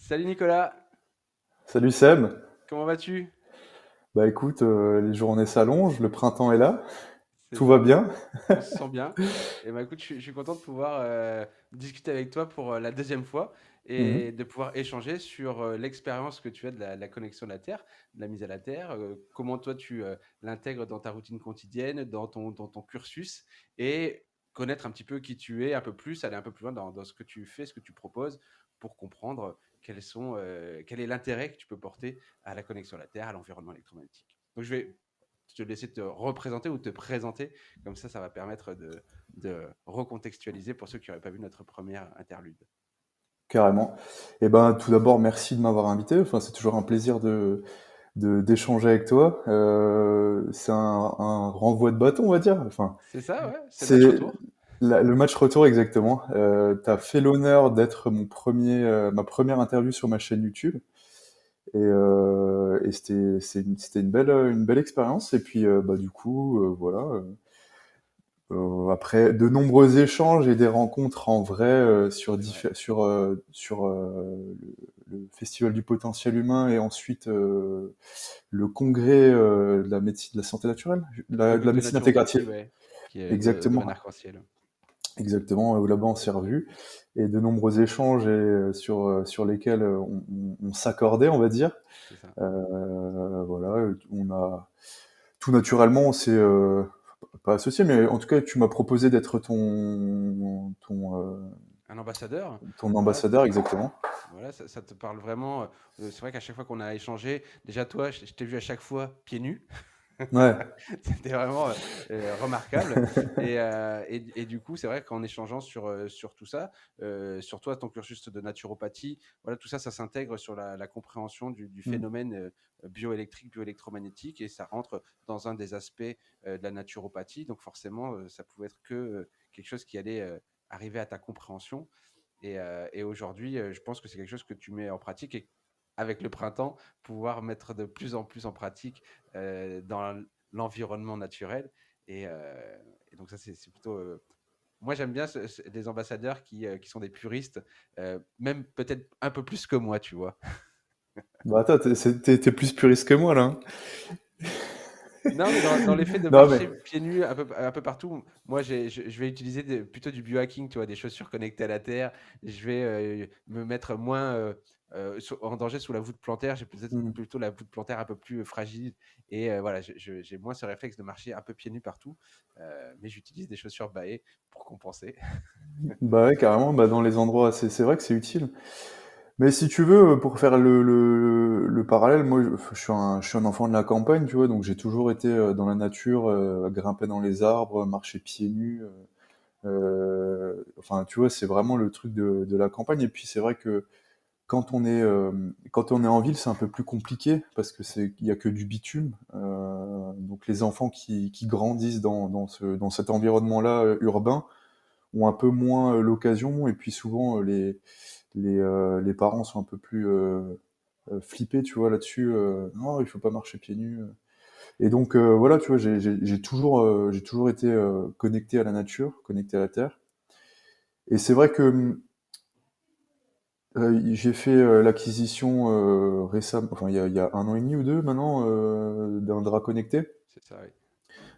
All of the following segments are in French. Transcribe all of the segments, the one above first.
Salut Nicolas, Salut Seb. comment vas-tu? Bah écoute, les journées s'allongent, le printemps est là, C'est tout va ça, bien. on se sent bien. Et bah écoute, je suis content de pouvoir discuter avec toi pour la deuxième fois et Mhm. de pouvoir échanger sur l'expérience que tu as de la connexion à la Terre, de la mise à la Terre, comment toi tu l'intègres dans ta routine quotidienne, dans ton cursus et connaître un petit peu qui tu es, un peu plus, aller un peu plus loin dans ce que tu fais, ce que tu proposes pour comprendre quel est l'intérêt que tu peux porter à la connexion à la Terre, à l'environnement électromagnétique. Donc je vais te laisser te représenter ou te présenter. Comme ça va permettre de recontextualiser pour ceux qui n'auraient pas vu notre première interlude. Carrément. Et ben tout d'abord, merci de m'avoir invité. Enfin, c'est toujours un plaisir d'échanger avec toi. C'est un renvoi de bâton, on va dire. Enfin, C'est ça, ouais, c'est le match c'est retour. le match retour exactement. T'as fait l'honneur d'être ma première interview sur ma chaîne YouTube. Et c'était une belle expérience. Et puis, bah, du coup, voilà. Après de nombreux échanges et des rencontres en vrai C'est vrai. le Festival du potentiel humain et ensuite le congrès de la médecine, de la santé naturelle, de la De médecine naturopathie, intégrative. ouais, qui est le domaine Exactement, arc-en-ciel. exactement, où là-bas on s'est revus et de nombreux échanges sur lesquels on s'accordait, on va dire. C'est ça. Voilà, on a tout naturellement, on s'est pas associé, mais en tout cas, tu m'as proposé d'être Un ambassadeur, ton voilà, ambassadeur, exactement. voilà, ça te parle vraiment. C'est vrai qu'à chaque fois qu'on a échangé, déjà toi, je t'ai vu à chaque fois pieds nus. Ouais. C'était vraiment remarquable. Et du coup, c'est vrai qu'en échangeant sur tout ça, sur toi, ton cursus de naturopathie, voilà, tout ça, ça s'intègre sur la compréhension du Mm. phénomène bioélectrique, bioélectromagnétique, et ça rentre dans un des aspects de la naturopathie. Donc forcément, ça pouvait être que quelque chose qui allait arriver à ta compréhension. Et aujourd'hui, je pense que c'est quelque chose que tu mets en pratique et avec le printemps, pouvoir mettre de plus en plus en pratique dans l'environnement naturel. Et donc ça, c'est plutôt... moi, j'aime bien les ambassadeurs qui sont des puristes, même peut-être un peu plus que moi, tu vois. Bah attends, t'es plus puriste que moi là, hein. Non, mais dans l'effet de Non mais, marcher pieds nus un peu partout, moi je vais utiliser plutôt du biohacking, tu vois, des chaussures connectées à la terre. Je vais me mettre moins en danger sous la voûte plantaire. J'ai peut-être mm. plutôt la voûte plantaire un peu plus fragile. Et voilà, j'ai moins ce réflexe de marcher un peu pieds nus partout. Mais j'utilise des chaussures baées pour compenser. Bah ouais, carrément, bah dans les endroits, c'est vrai que c'est utile. Mais si tu veux, pour faire le parallèle, moi je suis un enfant de la campagne, tu vois, donc j'ai toujours été dans la nature, grimper dans les arbres, marcher pieds nus. Enfin, tu vois, c'est vraiment le truc de la campagne. Et puis c'est vrai que quand on est en ville, c'est un peu plus compliqué parce que il y a que du bitume. Donc les enfants qui grandissent dans cet environnement-là urbain ont un peu moins l'occasion. Et puis souvent les parents sont un peu plus flippés, tu vois, là-dessus. Non, il faut pas marcher pieds nus. Et donc voilà, tu vois, j'ai toujours été connecté à la nature, connecté à la terre. Et c'est vrai que j'ai fait l'acquisition récemment, enfin il y a un an et demi ou deux maintenant, d'un drap connecté. C'est ça, oui.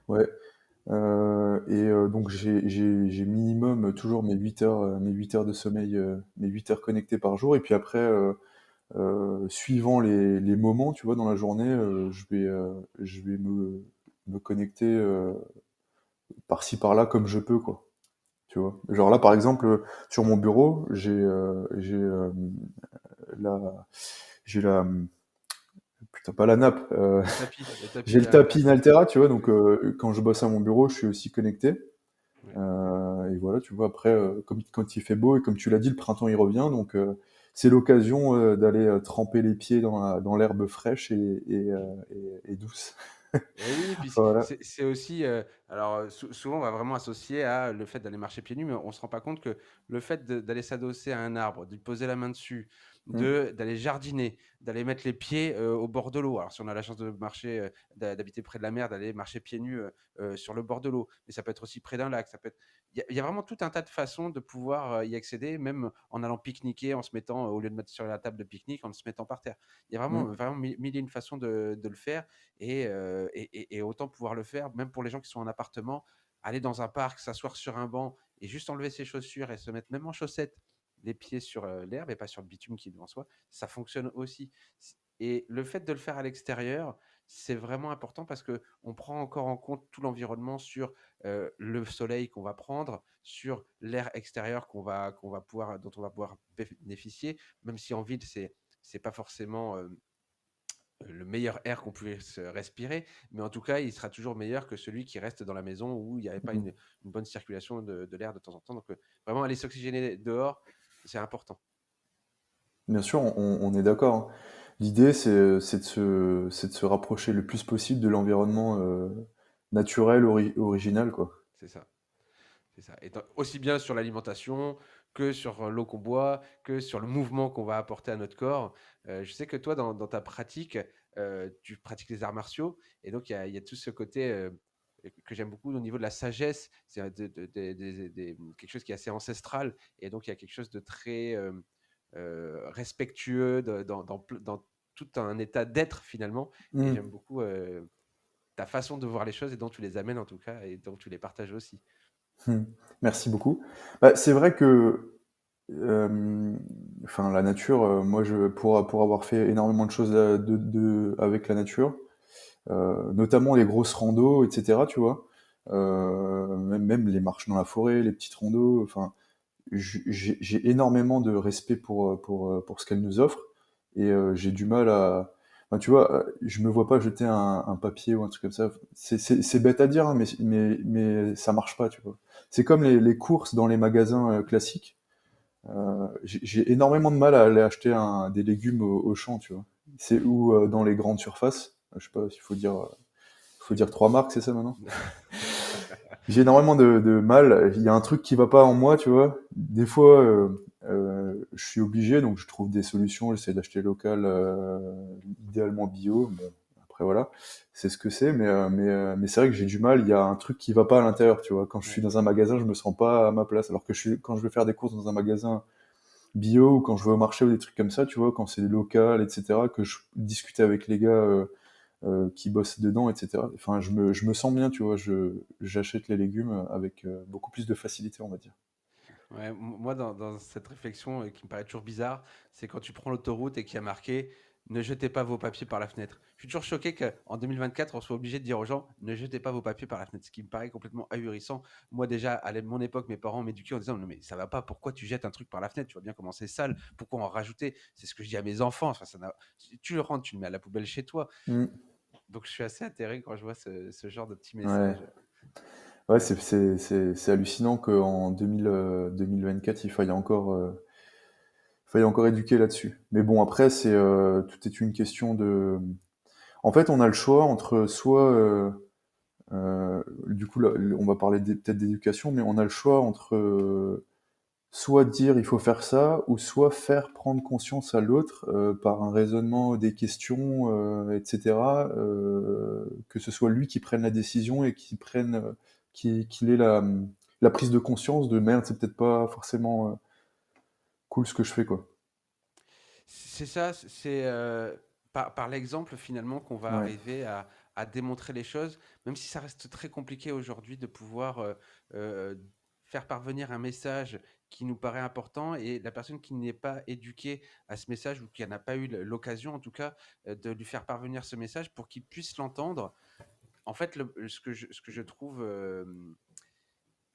Ouais. Donc j'ai minimum toujours mes 8 heures de sommeil, mes 8 heures connectées par jour. Et puis après, suivant les moments, tu vois, dans la journée, je vais me connecter par-ci par-là comme je peux, quoi. Tu vois. Genre là, par exemple, sur mon bureau, la, j'ai la, putain, pas la nappe, Le j'ai tapis le tapis Altera. Inaltera, tu vois, donc Oui, quand je bosse à mon bureau, je suis aussi connecté. oui. Et voilà, tu vois, après, comme quand il fait beau, et comme tu l'as dit, le printemps il revient, donc c'est l'occasion d'aller tremper les pieds dans l'herbe fraîche et douce. Et oui, puis Voilà. c'est aussi, alors souvent on va vraiment associer à le fait d'aller marcher pieds nus, mais on se rend pas compte que le fait d'aller s'adosser à un arbre, de poser la main dessus, Mmh. d'aller jardiner, d'aller mettre les pieds au bord de l'eau. Alors, si on a la chance de marcher, d'habiter près de la mer, d'aller marcher pieds nus sur le bord de l'eau. Mais ça peut être aussi près d'un lac. Ça peut être... il y a vraiment tout un tas de façons de pouvoir y accéder, même en allant pique-niquer, en se mettant, au lieu de mettre sur la table de pique-nique, en se mettant par terre. Il y a vraiment, Mmh. vraiment mille et une façons de le faire. Et autant pouvoir le faire, même pour les gens qui sont en appartement, aller dans un parc, s'asseoir sur un banc et juste enlever ses chaussures et se mettre même en chaussettes les pieds sur l'herbe et pas sur le bitume qui est devant soi, ça fonctionne aussi. Et le fait de le faire à l'extérieur, c'est vraiment important parce que on prend encore en compte tout l'environnement sur le soleil qu'on va prendre, sur l'air extérieur dont on va pouvoir bénéficier, même si en ville, c'est pas forcément le meilleur air qu'on puisse respirer, mais en tout cas, il sera toujours meilleur que celui qui reste dans la maison où il n'y avait pas Mmh. une bonne circulation de l'air de temps en temps. Donc, vraiment, aller s'oxygéner dehors, c'est important. Bien sûr, on est d'accord, hein. L'idée, c'est de se rapprocher le plus possible de l'environnement naturel, original, quoi. C'est ça. C'est ça. Et aussi bien sur l'alimentation que sur l'eau qu'on boit, que sur le mouvement qu'on va apporter à notre corps. Je sais que toi, dans ta pratique, tu pratiques les arts martiaux. Et donc, il y a tout ce côté que j'aime beaucoup au niveau de la sagesse. C'est quelque chose qui est assez ancestral. Et donc, il y a quelque chose de très respectueux dans tout un état d'être finalement. Et Mmh. j'aime beaucoup ta façon de voir les choses et dont tu les amènes en tout cas et dont tu les partages aussi. Mmh. Merci beaucoup. Bah, c'est vrai que, enfin, la nature, moi, pour avoir fait énormément de choses avec la nature, notamment les grosses randos, etc., tu vois, même les marches dans la forêt, les petites randos, enfin, j'ai énormément de respect pour ce qu'elle nous offre et j'ai du mal à... Enfin, tu vois, je me vois pas jeter un papier ou un truc comme ça. C'est bête à dire, hein, mais ça marche pas, tu vois. C'est comme les courses dans les magasins classiques. J'ai énormément de mal à aller acheter des légumes au champ, tu vois. C'est ou dans les grandes surfaces. Je sais pas s'il faut dire trois marques, c'est ça maintenant? J'ai énormément de mal. Il y a un truc qui va pas en moi, tu vois. Des fois, je suis obligé, donc je trouve des solutions. J'essaie d'acheter local, idéalement bio. Bon, après voilà, c'est ce que c'est. Mais c'est vrai que j'ai du mal. Il y a un truc qui va pas à l'intérieur, tu vois. Quand je suis Ouais. dans un magasin, je me sens pas à ma place. Alors que quand je vais faire des courses dans un magasin bio ou quand je vais au marché ou des trucs comme ça, tu vois, quand c'est local, etc., que je discute avec les gars. Qui bossent dedans, etc. Enfin, je me sens bien, tu vois, j'achète les légumes avec beaucoup plus de facilité, on va dire. Ouais, moi, dans cette réflexion qui me paraît toujours bizarre, c'est quand tu prends l'autoroute et qu'il y a marqué ne jetez pas vos papiers par la fenêtre. Je suis toujours choqué qu'en 2024, on soit obligé de dire aux gens ne jetez pas vos papiers par la fenêtre, ce qui me paraît complètement ahurissant. Moi, déjà, à mon époque, mes parents m'éduquaient en disant non, mais ça va pas, pourquoi tu jettes un truc par la fenêtre? Tu vois bien comment c'est sale, pourquoi en rajouter? C'est ce que je dis à mes enfants. Enfin, si tu le rentres, tu le mets à la poubelle chez toi. Mm. Donc, je suis assez atterré quand je vois ce genre de petits Ouais, messages. ouais, c'est hallucinant qu'en 2024, faille encore éduquer là-dessus. Mais bon, après, tout est une question de... En fait, on a le choix entre soit... du coup, là, on va parler peut-être d'éducation, mais on a le choix entre soit dire il faut faire ça, ou soit faire prendre conscience à l'autre par un raisonnement des questions, etc. Que ce soit lui qui prenne la décision et qu'il ait la prise de conscience de merde, c'est peut-être pas forcément cool ce que je fais, quoi. C'est ça, c'est par l'exemple finalement qu'on va Ouais. arriver à démontrer les choses, même si ça reste très compliqué aujourd'hui de pouvoir euh, faire parvenir un message qui nous paraît important et la personne qui n'est pas éduquée à ce message ou qui n'a pas eu l'occasion en tout cas de lui faire parvenir ce message pour qu'il puisse l'entendre. En fait, ce que je trouve,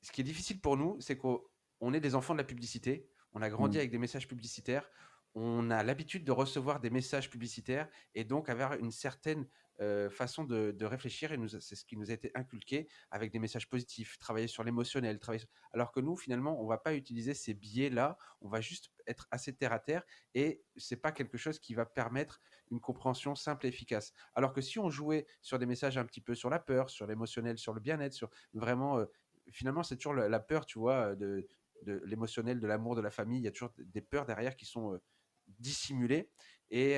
ce qui est difficile pour nous, c'est qu'on est des enfants de la publicité, on a grandi Mm. avec des messages publicitaires, on a l'habitude de recevoir des messages publicitaires et donc avoir une certaine façon de réfléchir, et c'est ce qui nous a été inculqué avec des messages positifs, travailler sur l'émotionnel, alors que nous, finalement, on ne va pas utiliser ces biais-là, on va juste être assez terre à terre et c'est pas quelque chose qui va permettre une compréhension simple et efficace. Alors que si on jouait sur des messages un petit peu sur la peur, sur l'émotionnel, sur le bien-être, sur vraiment finalement, c'est toujours la peur, tu vois, de l'émotionnel, de l'amour, de la famille. Il y a toujours des peurs derrière qui sont dissimulé. Et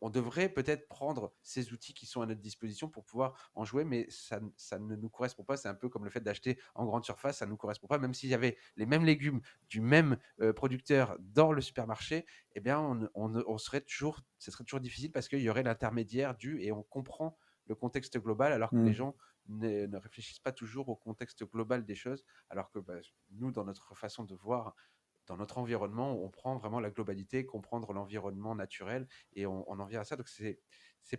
on devrait peut-être prendre ces outils qui sont à notre disposition pour pouvoir en jouer, mais ça ne nous correspond pas. C'est un peu comme le fait d'acheter en grande surface, ça ne nous correspond pas. Même s'il y avait les mêmes légumes du même producteur dans le supermarché, eh bien, on serait toujours, ce serait toujours difficile parce qu'il y aurait l'intermédiaire et on comprend le contexte global alors que les Mm. gens ne réfléchissent pas toujours au contexte global des choses, alors que nous, dans notre façon de voir, dans notre environnement, on prend vraiment la globalité, comprendre l'environnement naturel et on en vient à ça. Donc c'est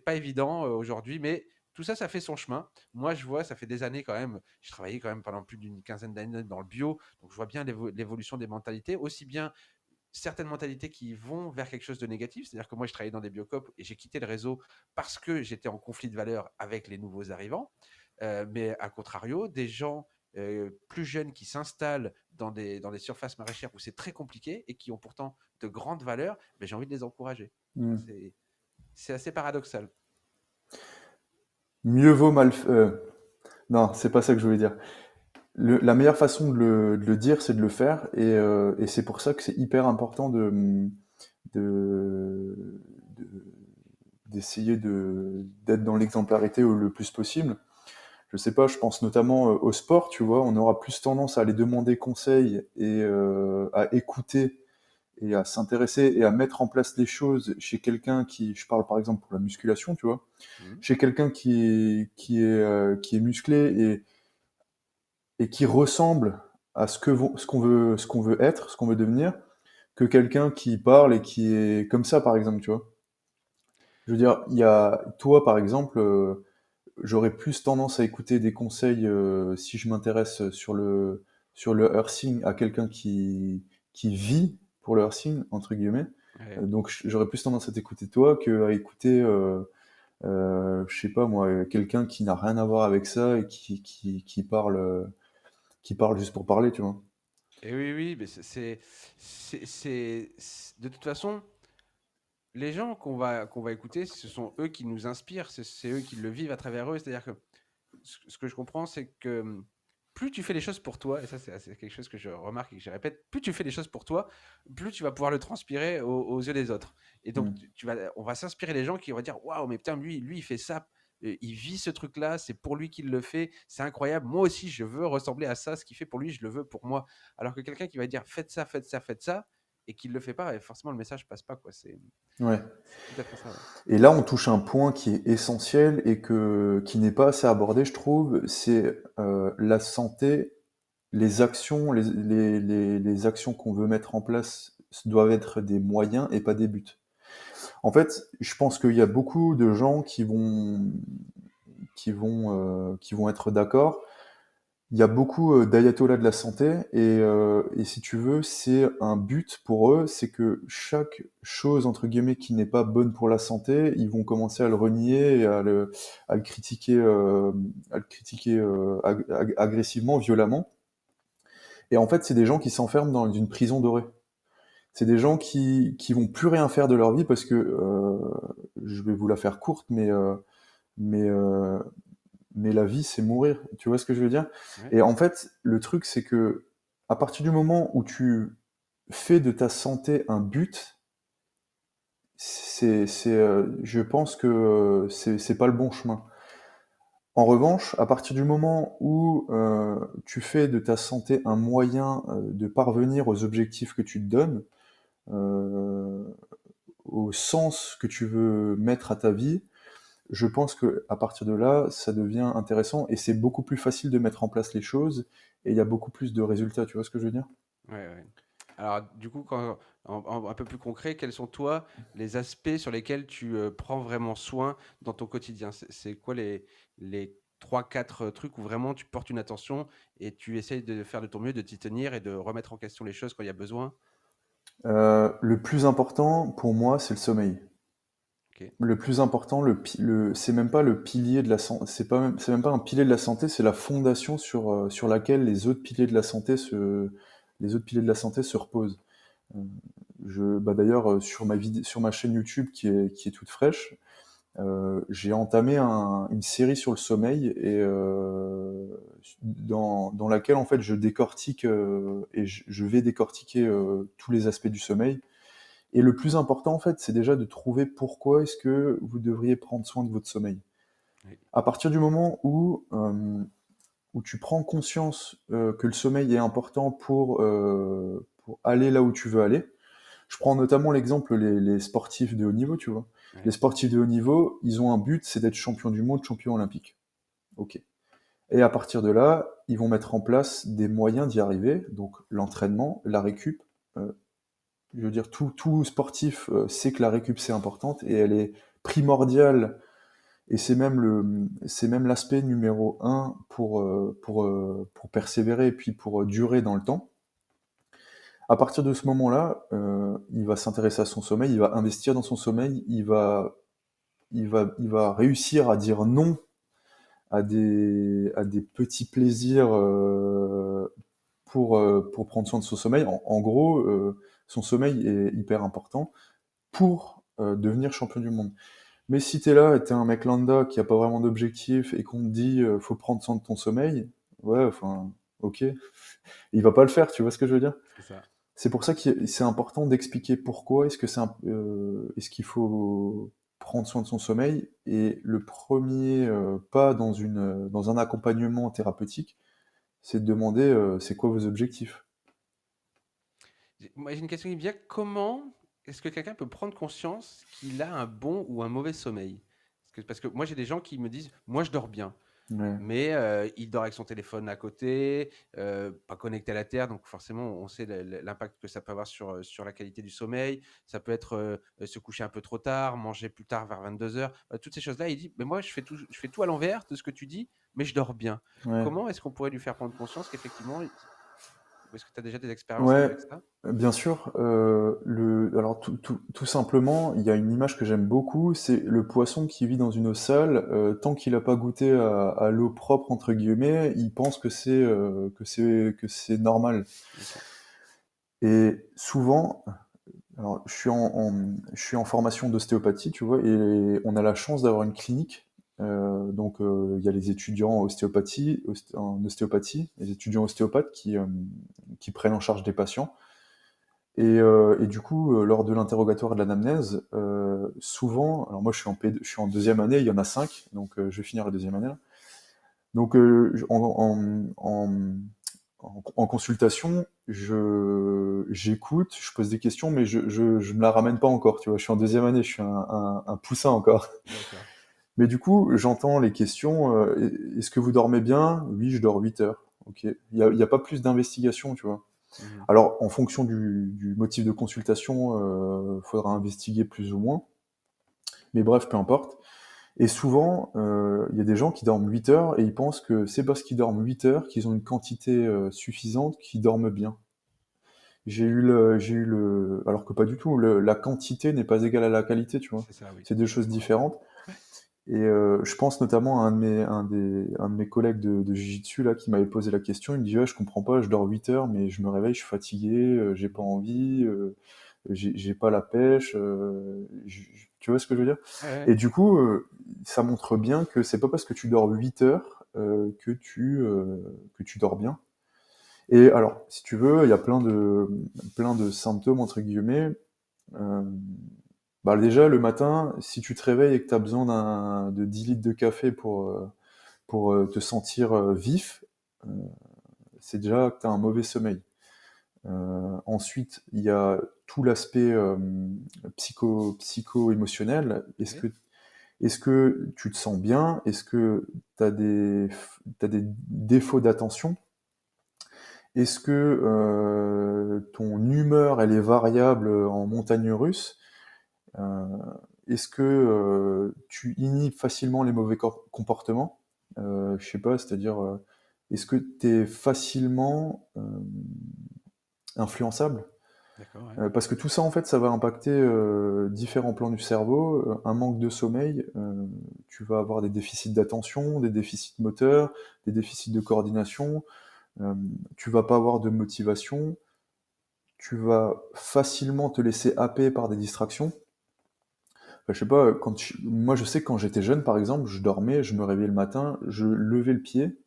pas évident aujourd'hui, mais tout ça, ça fait son chemin. Moi, je vois, ça fait des années quand même. Je travaillais quand même pendant plus d'une quinzaine d'années dans le bio, donc je vois bien l'évolution des mentalités, aussi bien certaines mentalités qui vont vers quelque chose de négatif. C'est-à-dire que moi, je travaillais dans des biocoop et j'ai quitté le réseau parce que j'étais en conflit de valeurs avec les nouveaux arrivants. Mais à contrario, des gens plus jeunes qui s'installent dans des surfaces maraîchères où c'est très compliqué et qui ont pourtant de grandes valeurs, mais j'ai envie de les encourager. Tu vois, Mm. c'est assez paradoxal. Mieux vaut mal. Non, c'est pas ça que je voulais dire. La meilleure façon de le dire, c'est de le faire, et c'est pour ça que c'est hyper important de, de- d'essayer d'être dans l'exemplarité le plus possible. Je sais pas, je pense notamment au sport, tu vois, on aura plus tendance à aller demander conseil et à écouter et à s'intéresser et à mettre en place les choses chez quelqu'un qui, je parle par exemple pour la musculation, tu vois, Mhm. chez quelqu'un qui est musclé et qui ressemble à ce qu'on veut être, ce qu'on veut devenir, que quelqu'un qui parle et qui est comme ça, par exemple, tu vois. Je veux dire, il y a toi, par exemple, j'aurais plus tendance à écouter des conseils si je m'intéresse sur le earthing à quelqu'un qui vit pour le earthing, entre guillemets. Ouais. Donc j'aurais plus tendance à t'écouter toi qu'à écouter, je sais pas moi, quelqu'un qui n'a rien à voir avec ça et qui parle juste pour parler, tu vois. Et oui, oui, mais de toute façon, les gens qu'on va écouter, ce sont eux qui nous inspirent, c'est eux qui le vivent à travers eux. C'est-à-dire que ce que je comprends, c'est que plus tu fais les choses pour toi, et ça c'est quelque chose que je remarque et que je répète, plus tu fais les choses pour toi, plus tu vas pouvoir le transpirer aux yeux des autres. Et donc Mm. on va s'inspirer des gens qui vont dire waouh, mais putain, lui il fait ça, il vit ce truc-là, c'est pour lui qu'il le fait, c'est incroyable. Moi aussi, je veux ressembler à ça, ce qu'il fait pour lui, je le veux pour moi. Alors que quelqu'un qui va dire faites ça, faites ça, faites ça, et qu'il le fait pas, et forcément le message passe pas, quoi. Ouais. C'est tout à fait ça. Ouais. Et là, on touche un point qui est essentiel et qui n'est pas assez abordé, je trouve, c'est la santé, les actions, les actions qu'on veut mettre en place doivent être des moyens et pas des buts. En fait, je pense qu'il y a beaucoup de gens qui vont être d'accord. Il y a beaucoup d'ayatollahs de la santé et si tu veux, c'est un but pour eux, c'est que chaque chose entre guillemets qui n'est pas bonne pour la santé, ils vont commencer à le renier et à le critiquer agressivement, violemment. Et en fait, c'est des gens qui s'enferment dans une prison dorée. C'est des gens qui vont plus rien faire de leur vie parce que je vais vous la faire courte, mais euh, mais la vie, c'est mourir. Tu vois ce que je veux dire? Ouais. Et en fait, le truc, c'est que à partir du moment où tu fais de ta santé un but, je pense que c'est pas le bon chemin. En revanche, à partir du moment où tu fais de ta santé un moyen de parvenir aux objectifs que tu te donnes, euh, au sens que tu veux mettre à ta vie, je pense que à partir de là, ça devient intéressant et c'est beaucoup plus facile de mettre en place les choses et il y a beaucoup plus de résultats. Tu vois ce que je veux dire? Ouais, ouais. Alors, du coup, un peu plus concret, quels sont toi les aspects sur lesquels tu prends vraiment soin dans ton quotidien? C'est quoi les 3, 4 trucs où vraiment tu portes une attention et tu essayes de faire de ton mieux, de t'y tenir et de remettre en question les choses quand il y a besoin? Le plus important pour moi, c'est le sommeil. Ok. Le plus important, c'est même pas le pilier de la santé, c'est même pas un pilier de la santé, c'est la fondation sur laquelle les autres piliers de la santé se reposent. Euh, bah d'ailleurs, sur ma chaîne YouTube qui est toute fraîche, j'ai entamé une série sur le sommeil et dans laquelle en fait je décortique et je vais décortiquer tous les aspects du sommeil. Et le plus important, en fait, c'est déjà de trouver pourquoi est-ce que vous devriez prendre soin de votre sommeil. Oui. À partir du moment où tu prends conscience que le sommeil est important pour aller là où tu veux aller. Je prends notamment l'exemple les sportifs de haut niveau, tu vois. Les Oui. sportifs de haut niveau, ils ont un but, c'est d'être champion du monde, champion olympique. Ok. Et à partir de là, ils vont mettre en place des moyens d'y arriver, donc l'entraînement, la récup. euh, je veux dire, tout sportif sait que la récup c'est importante et elle est primordiale et c'est même l'aspect numéro un pour persévérer et puis pour durer dans le temps. À partir de ce moment-là, il va s'intéresser à son sommeil, il va investir dans son sommeil, il va réussir à dire non à des petits plaisirs pour prendre soin de son sommeil. En gros, son sommeil est hyper important pour devenir champion du monde. Mais si t'es là et t'es un mec lambda qui a pas vraiment d'objectif et qu'on te dit faut prendre soin de ton sommeil, ouais, enfin, ok, il va pas le faire, tu vois ce que je veux dire? C'est ça. C'est pour ça que c'est important d'expliquer pourquoi est-ce qu'il faut prendre soin de son sommeil. Et le premier pas dans un accompagnement thérapeutique, c'est de demander c'est quoi vos objectifs. Moi, j'ai une question qui me vient. Comment est-ce que quelqu'un peut prendre conscience qu'il a un bon ou un mauvais sommeil? Parce que moi, j'ai des gens qui me disent, moi, je dors bien. Ouais. Mais il dort avec son téléphone à côté, pas connecté à la terre, donc forcément, on sait l'impact que ça peut avoir sur la qualité du sommeil. Ça peut être se coucher un peu trop tard, manger plus tard vers 22 heures. Toutes ces choses-là, il dit, mais moi, je fais tout à l'envers de ce que tu dis, mais je dors bien. Ouais. Comment est-ce qu'on pourrait lui faire prendre conscience qu'effectivement, est-ce que tu as déjà des expériences Ouais, avec ça? bien sûr. Alors tout simplement, il y a une image que j'aime beaucoup, c'est le poisson qui vit dans une eau sale. Tant qu'il n'a pas goûté à l'eau propre entre guillemets, il pense que c'est normal. Ok. Et souvent, alors je suis en formation d'ostéopathie, tu vois, et on a la chance d'avoir une clinique. Donc il y a les étudiants en ostéopathie, les étudiants ostéopathes qui prennent en charge des patients. Et du coup, lors de l'interrogatoire et de l'anamnèse, souvent, alors moi je suis en deuxième année, il y en a cinq, donc je vais finir la deuxième année là. Donc en consultation, j'écoute, je pose des questions, mais je me la ramène pas encore, tu vois. Je suis en deuxième année, je suis un poussin encore. D'accord. Mais du coup, j'entends les questions. Est-ce que vous dormez bien? Oui, je dors 8 heures. Ok. Il y a pas plus d'investigation, tu vois. Mhm. Alors, en fonction du motif de consultation, faudra investiguer plus ou moins. Mais bref, peu importe. Et souvent, il y a des gens qui dorment 8 heures et ils pensent que c'est parce qu'ils dorment 8 heures qu'ils ont une quantité suffisante, qu'ils dorment bien. Alors que pas du tout. La quantité n'est pas égale à la qualité, tu vois. C'est ça, oui, C'est deux choses complètement. différentes. Et je pense notamment à un de mes collègues de Jiu-Jitsu là qui m'avait posé la question. Il me dit ouais, je comprends pas, je dors 8 heures, mais je me réveille, je suis fatigué, j'ai pas envie, j'ai pas la pêche. Tu vois ce que je veux dire? Ouais, ouais. Et du coup, ça montre bien que c'est pas parce que tu dors 8 heures que tu dors bien. Et alors, si tu veux, il y a plein de symptômes entre guillemets. Euh, Bah déjà, le matin, si tu te réveilles et que tu as besoin de 10 litres de café pour te sentir vif, euh, c'est déjà que tu as un mauvais sommeil. Ensuite, il y a tout l'aspect psycho-émotionnel. Oui. Est-ce que tu te sens bien? Est-ce que t'as des défauts d'attention? Est-ce que ton humeur, elle est variable en montagne russe? Euh, Est-ce que tu inhibes facilement les mauvais comportements? Je sais pas, c'est-à-dire, est-ce que tu es facilement influençable? D'accord, ouais. Parce que tout ça, en fait, ça va impacter différents plans du cerveau. Un manque de sommeil, tu vas avoir des déficits d'attention, des déficits moteurs, des déficits de coordination. euh, Tu vas pas avoir de motivation. Tu vas facilement te laisser happer par des distractions. Enfin, je sais pas, moi je sais que quand j'étais jeune, par exemple, je dormais, je me réveillais le matin, je levais le pied,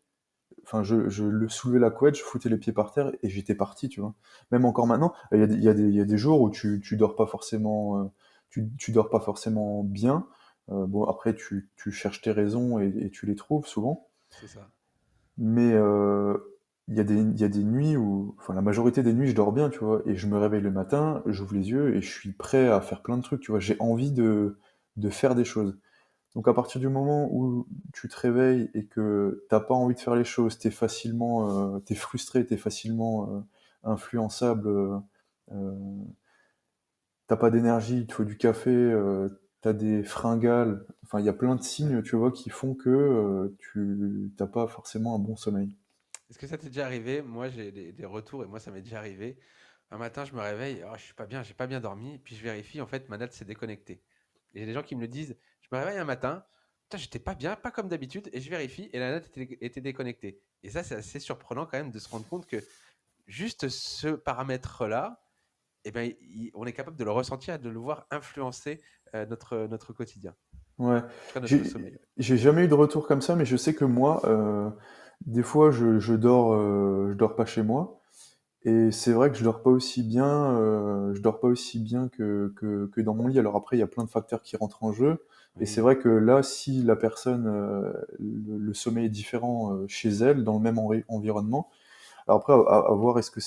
enfin, je le soulevais la couette, je foutais les pieds par terre et j'étais parti, tu vois. Même encore maintenant, il y a des jours où tu dors pas forcément, tu dors pas forcément bien. Bon, après, tu cherches tes raisons et tu les trouves souvent. C'est ça. Mais il y a des nuits où, enfin, la majorité des nuits, je dors bien, tu vois. Et je me réveille le matin, j'ouvre les yeux et je suis prêt à faire plein de trucs, tu vois. J'ai envie de faire des choses. Donc à partir du moment où tu te réveilles et que t'as pas envie de faire les choses, t'es frustré, t'es facilement influençable, euh, t'as pas d'énergie, il te faut du café, t'as des fringales, enfin il y a plein de Ouais. signes, tu vois, qui font que tu t'as pas forcément un bon sommeil. Est-ce que ça t'est déjà arrivé? Moi, j'ai des retours et moi, ça m'est déjà arrivé. Un matin, je me réveille, oh, je suis pas bien, j'ai pas bien dormi, puis je vérifie, en fait, ma natte s'est déconnectée. Et il y a des gens qui me le disent, je me réveille un matin, putain, j'étais pas bien, pas comme d'habitude, et je vérifie, et la natte était déconnectée. Et ça, c'est assez surprenant quand même de se rendre compte que juste ce paramètre-là, eh ben, on est capable de le ressentir et de le voir influencer notre quotidien, en Ouais, tout cas notre j'ai sommeil. j'ai jamais eu de retour comme ça, mais je sais que moi, des fois, je dors pas chez moi. Et c'est vrai que je dors pas aussi bien que dans mon lit. Alors après, il y a plein de facteurs qui rentrent en jeu. Et c'est Oui. vrai que là, si la personne, le sommeil est différent chez elle, dans le même environnement, alors après, à voir, est-ce que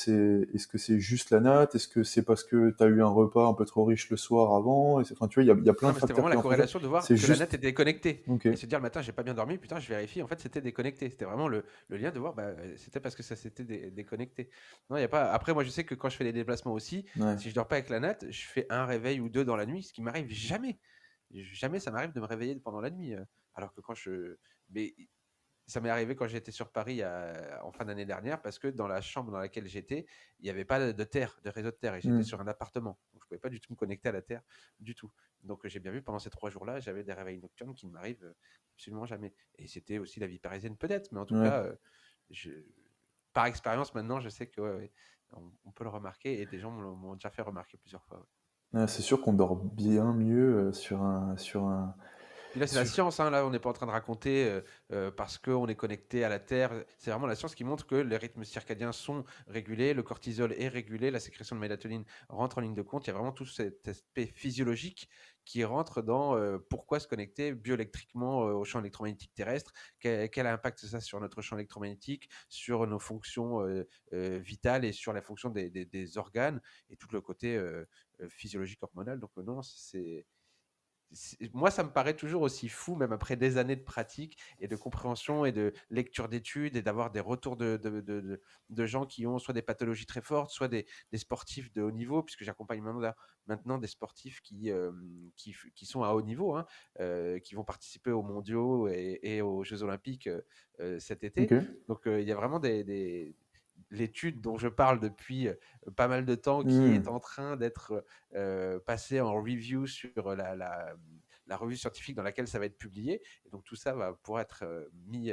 c'est juste la natte? Est-ce que c'est parce que tu as eu un repas un peu trop riche le soir avant? Enfin, tu vois, il y a plein Non, de mais c'était facteurs vraiment qui la rentrent en jeu. corrélation de voir C'est que la net juste, était déconnectée. ok, Et se dire le matin, j'ai pas bien dormi, putain, je vérifie, en fait, c'était déconnecté. C'était vraiment le lien de voir, bah, c'était parce que ça s'était déconnecté. Non, il y a pas. Après, moi, je sais que quand je fais les déplacements aussi, ouais. si je dors pas avec la net, je fais un réveil ou deux dans la nuit, ce qui m'arrive jamais. Jamais ça m'arrive de me réveiller pendant la nuit. Alors que quand je. Mais ça m'est arrivé quand j'étais sur Paris en fin d'année dernière, parce que dans la chambre dans laquelle j'étais, il n'y avait pas de terre, de réseau de terre, et j'étais Hmm. sur un appartement. Donc je ne pouvais pas du tout me connecter à la terre, du tout. Donc j'ai bien vu, pendant ces 3 jours-là, j'avais des réveils nocturnes qui ne m'arrivent absolument jamais. Et c'était aussi la vie parisienne peut-être, mais en tout Ouais. cas, je- par expérience maintenant, je sais que ouais, ouais, on peut le remarquer, et des gens m'ont déjà fait remarquer plusieurs fois. Ouais. Ouais, c'est sûr qu'on dort bien mieux Puis là, c'est la sur. science, hein, là, on n'est pas en train de raconter parce qu'on est connecté à la Terre. C'est vraiment la science qui montre que les rythmes circadiens sont régulés, le cortisol est régulé, la sécrétion de mélatonine rentre en ligne de compte. Il y a vraiment tout cet aspect physiologique qui rentre dans pourquoi se connecter bioélectriquement au champ électromagnétique terrestre, quel impact ça sur notre champ électromagnétique, sur nos fonctions vitales et sur la fonction des organes et tout le côté physiologique hormonal. Donc non, moi, ça me paraît toujours aussi fou, même après des années de pratique et de compréhension et de lecture d'études et d'avoir des retours de gens qui ont soit des pathologies très fortes, soit des sportifs de haut niveau, puisque j'accompagne maintenant des sportifs qui sont à haut niveau, hein, qui vont participer aux mondiaux et aux Jeux Olympiques cet Ok. été. Donc, il y a vraiment l'étude dont je parle depuis pas mal de temps qui est Hmm. en train d'être passée en review sur la revue scientifique dans laquelle ça va être publié. Et donc tout ça va pouvoir être mis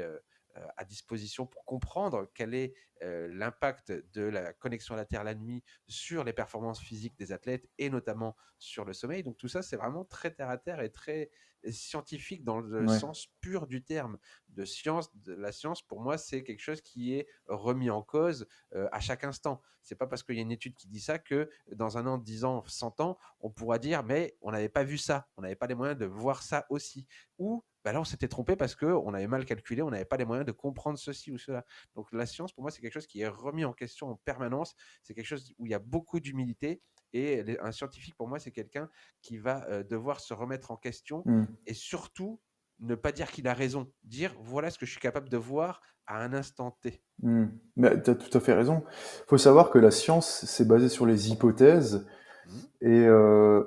à disposition pour comprendre quel est l'impact de la connexion à la Terre la nuit sur les performances physiques des athlètes et notamment sur le sommeil. Donc tout ça, c'est vraiment très terre à terre et très scientifique dans le Ouais. sens pur du terme de science. La science, pour moi, c'est quelque chose qui est remis en cause à chaque instant. C'est pas parce qu'il y a une étude qui dit ça que dans un an, 10 ans, 100 ans, on pourra dire mais on n'avait pas vu ça, on n'avait pas les moyens de voir ça aussi. Ou bah là, on s'était trompé parce qu'on avait mal calculé, on n'avait pas les moyens de comprendre ceci ou cela. Donc la science, pour moi, c'est quelque chose qui est remis en question en permanence. C'est quelque chose où il y a beaucoup d'humilité. Et un scientifique, pour moi, c'est quelqu'un qui va devoir se remettre en question Hmm. et surtout ne pas dire qu'il a raison. Dire voilà ce que je suis capable de voir à un instant T. Hmm. Mais tu as tout à fait raison. Faut savoir que la science, c'est basé sur les hypothèses. Mmh. Et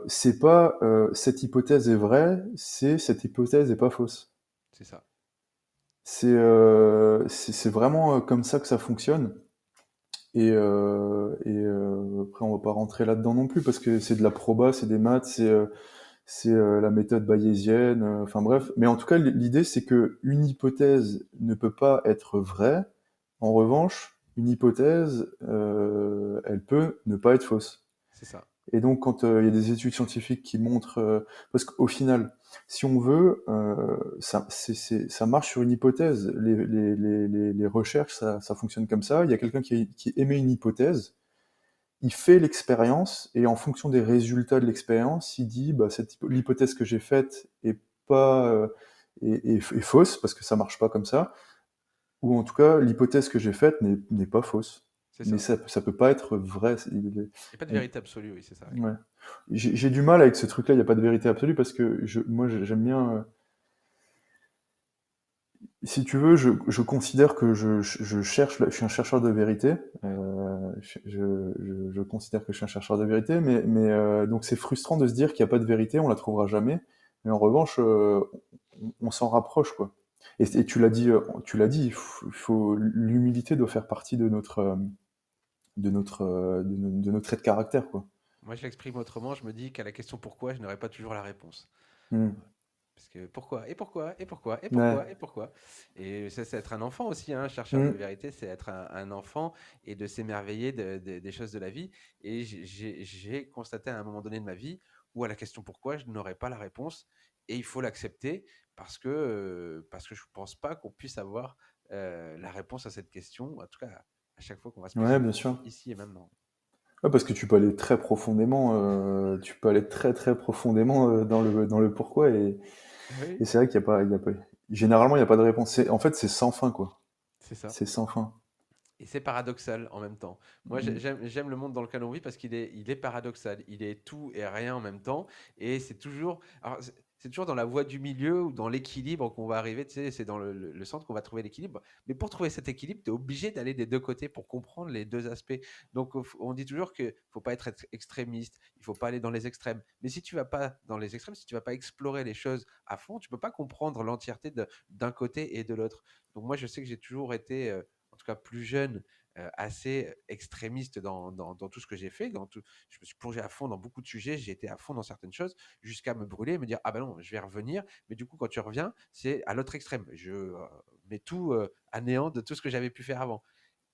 c'est pas cette hypothèse est vraie, c'est cette hypothèse est pas fausse. C'est ça. C'est vraiment comme ça que ça fonctionne. Après, on va pas rentrer là-dedans non plus parce que c'est de la proba, c'est des maths, c'est la méthode bayésienne, enfin bref. Mais en tout cas, l'idée, c'est que une hypothèse ne peut pas être vraie. En revanche, une hypothèse, elle peut ne pas être fausse. C'est ça. Et donc, quand il y a des études scientifiques qui montrent, parce qu'au final, si on veut, ça marche sur une hypothèse. Les recherches, ça fonctionne comme ça. Il y a quelqu'un qui émet une hypothèse, il fait l'expérience, et en fonction des résultats de l'expérience, il dit, bah, l'hypothèse que j'ai faite est pas, est fausse, parce que ça marche pas comme ça, ou en tout cas, l'hypothèse que j'ai faite n'est pas fausse. C'est Mais ça. ça peut pas être vrai. Il n'y a pas de on- vérité absolue, oui, c'est ça. Oui. ouais. J'ai du mal avec ce truc-là, il n'y a pas de vérité absolue, parce que moi j'aime bien. Si tu veux, je considère que je cherche, je suis un chercheur de vérité. Je considère que je suis un chercheur de vérité, mais donc c'est frustrant de se dire qu'il n'y a pas de vérité, on la trouvera jamais. Mais en revanche, on s'en rapproche, quoi. Et tu l'as dit, l'humilité doit faire partie de notre trait de caractère, quoi. Moi, je l'exprime autrement. Je me dis qu'à la question pourquoi, je n'aurai pas toujours la réponse. Hmm. Parce que pourquoi, et pourquoi, et pourquoi, et Ouais. pourquoi, et pourquoi. Et ça, c'est être un enfant aussi, hein, chercheur de Hmm. vérité, c'est être un enfant et de s'émerveiller des choses de la vie. Et j'ai constaté à un moment donné de ma vie où à la question pourquoi, je n'aurais pas la réponse. Et il faut l'accepter parce que je ne pense pas qu'on puisse avoir la réponse à cette question, en tout cas à chaque fois qu'on va se poser Ouais, cette bien question sûr. ici et maintenant. Ouais, parce que tu peux aller très profondément, tu peux aller très très profondément dans le pourquoi, et Oui, c'est vrai qu'il y a pas, généralement il n'y a pas de réponse. En fait, c'est sans fin, quoi. c'est ça. C'est sans fin. Et c'est paradoxal en même temps. Moi, Mm. j'aime le monde dans lequel on vit parce qu'il est paradoxal. Il est tout et rien en même temps. Et c'est toujours, alors, c'est toujours dans la voie du milieu ou dans l'équilibre qu'on va arriver. Tu sais, c'est dans le centre qu'on va trouver l'équilibre. Mais pour trouver cet équilibre, tu es obligé d'aller des deux côtés pour comprendre les deux aspects. Donc, on dit toujours qu'il ne faut pas être extrémiste, il ne faut pas aller dans les extrêmes. Mais si tu vas pas dans les extrêmes, si tu vas pas explorer les choses à fond, tu peux pas comprendre l'entièreté d'un côté et de l'autre. Donc, moi, je sais que j'ai toujours été en tout cas plus jeune, assez extrémiste dans tout ce que j'ai fait. Je me suis plongé à fond dans beaucoup de sujets, j'ai été à fond dans certaines choses, jusqu'à me brûler et me dire, ah ben non, je vais revenir. Mais du coup, quand tu reviens, c'est à l'autre extrême. Je mets tout à néant de tout ce que j'avais pu faire avant.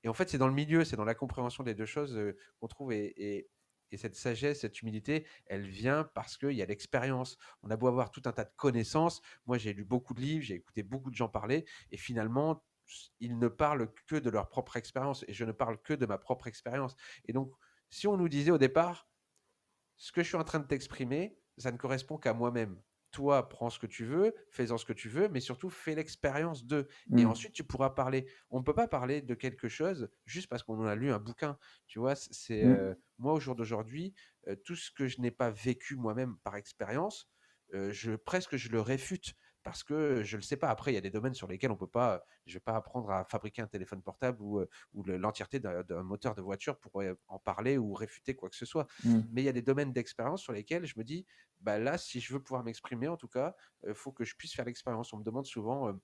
Et en fait, c'est dans le milieu, c'est dans la compréhension des deux choses qu'on trouve. Et cette sagesse, cette humilité, elle vient parce qu'il y a l'expérience. On a beau avoir tout un tas de connaissances. Moi, j'ai lu beaucoup de livres, j'ai écouté beaucoup de gens parler. Et finalement, ils ne parlent que de leur propre expérience. Et je ne parle que de ma propre expérience. Et donc, si on nous disait au départ, ce que je suis en train de t'exprimer, ça ne correspond qu'à moi-même. Toi, prends ce que tu veux, fais-en ce que tu veux, mais surtout fais l'expérience de. Et Mm. ensuite, tu pourras parler. On ne peut pas parler de quelque chose juste parce qu'on en a lu un bouquin. Tu vois, c'est Mm. moi au jour d'aujourd'hui, tout ce que je n'ai pas vécu moi-même par expérience, presque je le réfute parce que je ne le sais pas. Après, il y a des domaines sur lesquels on peut pas. Je ne vais pas apprendre à fabriquer un téléphone portable ou l'entièreté d'un moteur de voiture pour en parler ou réfuter quoi que ce soit. Mm. Mais il y a des domaines d'expérience sur lesquels je me dis, bah là, si je veux pouvoir m'exprimer, en tout cas, il faut que je puisse faire l'expérience. On me demande souvent,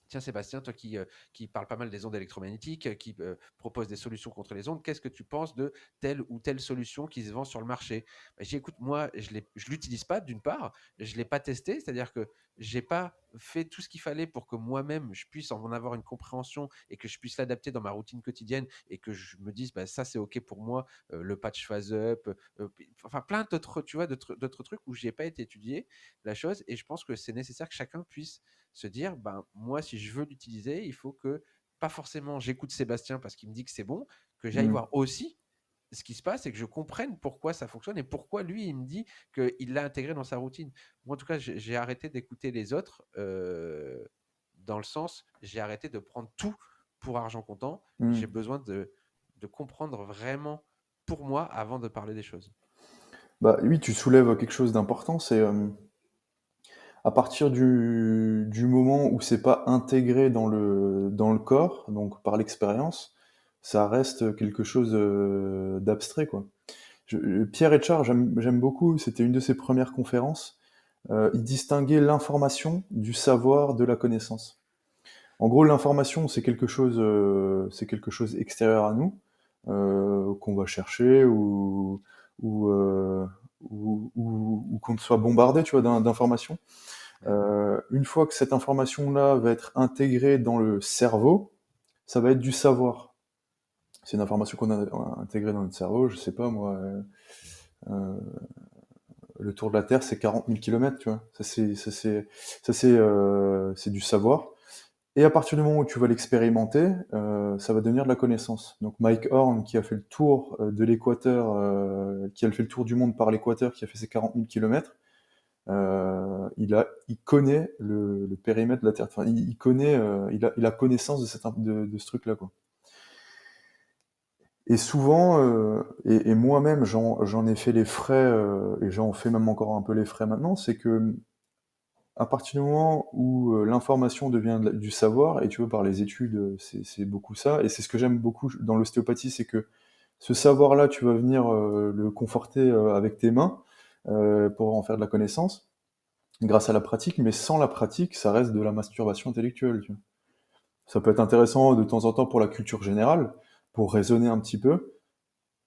tiens Sébastien, toi qui parle pas mal des ondes électromagnétiques, qui propose des solutions contre les ondes, qu'est-ce que tu penses de telle ou telle solution qui se vend sur le marché? Bah, j'ai écoute, moi, je ne l'utilise pas d'une part, je ne l'ai pas testé, c'est-à-dire que j'ai pas fait tout ce qu'il fallait pour que moi-même je puisse en avoir une compréhension et que je puisse l'adapter dans ma routine quotidienne et que je me dise bah, ça c'est ok pour moi, le patch phase up, enfin plein d'autres tu vois d'autres trucs où j'ai pas été étudié la chose et je pense que c'est nécessaire que chacun puisse se dire, ben, moi, si je veux l'utiliser, il faut que, pas forcément j'écoute Sébastien parce qu'il me dit que c'est bon, que j'aille Mm. voir aussi ce qui se passe et que je comprenne pourquoi ça fonctionne et pourquoi lui, il me dit qu'il l'a intégré dans sa routine. Moi, en tout cas, j'ai arrêté d'écouter les autres dans le sens, j'ai arrêté de prendre tout pour argent comptant. J'ai Mm. besoin de comprendre vraiment pour moi avant de parler des choses. Bah oui, tu soulèves quelque chose d'important, c'est à partir du moment où c'est pas intégré dans le corps, donc par l'expérience, ça reste quelque chose d'abstrait, quoi. Pierre Etchard, j'aime beaucoup, c'était une de ses premières conférences. Il distinguait l'information du savoir de la connaissance. En gros, l'information, c'est quelque chose extérieur à nous, qu'on va chercher ou, euh, ou qu'on soit bombardé, tu vois, d'informations. Ouais. Une fois que cette information-là va être intégrée dans le cerveau, ça va être du savoir. C'est une information qu'on a intégrée dans notre cerveau, je sais pas moi. Euh, le tour de la Terre, c'est 40 000 kilomètres, tu vois. C'est du savoir. Et à partir du moment où tu vas l'expérimenter, ça va devenir de la connaissance. Donc Mike Horn, qui a fait le tour de l'équateur, qui a fait le tour du monde par l'équateur, qui a fait ses 40 000 kilomètres, il connaît le périmètre de la Terre. Enfin, il connaît, il a connaissance de ce truc-là, quoi. Et souvent, et moi-même, j'en ai fait les frais, et j'en fais même encore un peu les frais maintenant, c'est que à partir du moment où l'information devient du savoir, et tu vois, par les études, c'est beaucoup ça, et c'est ce que j'aime beaucoup dans l'ostéopathie, c'est que ce savoir-là, tu vas venir le conforter avec tes mains pour en faire de la connaissance, grâce à la pratique, mais sans la pratique, ça reste de la masturbation intellectuelle, tu vois. Ça peut être intéressant de temps en temps pour la culture générale, pour raisonner un petit peu,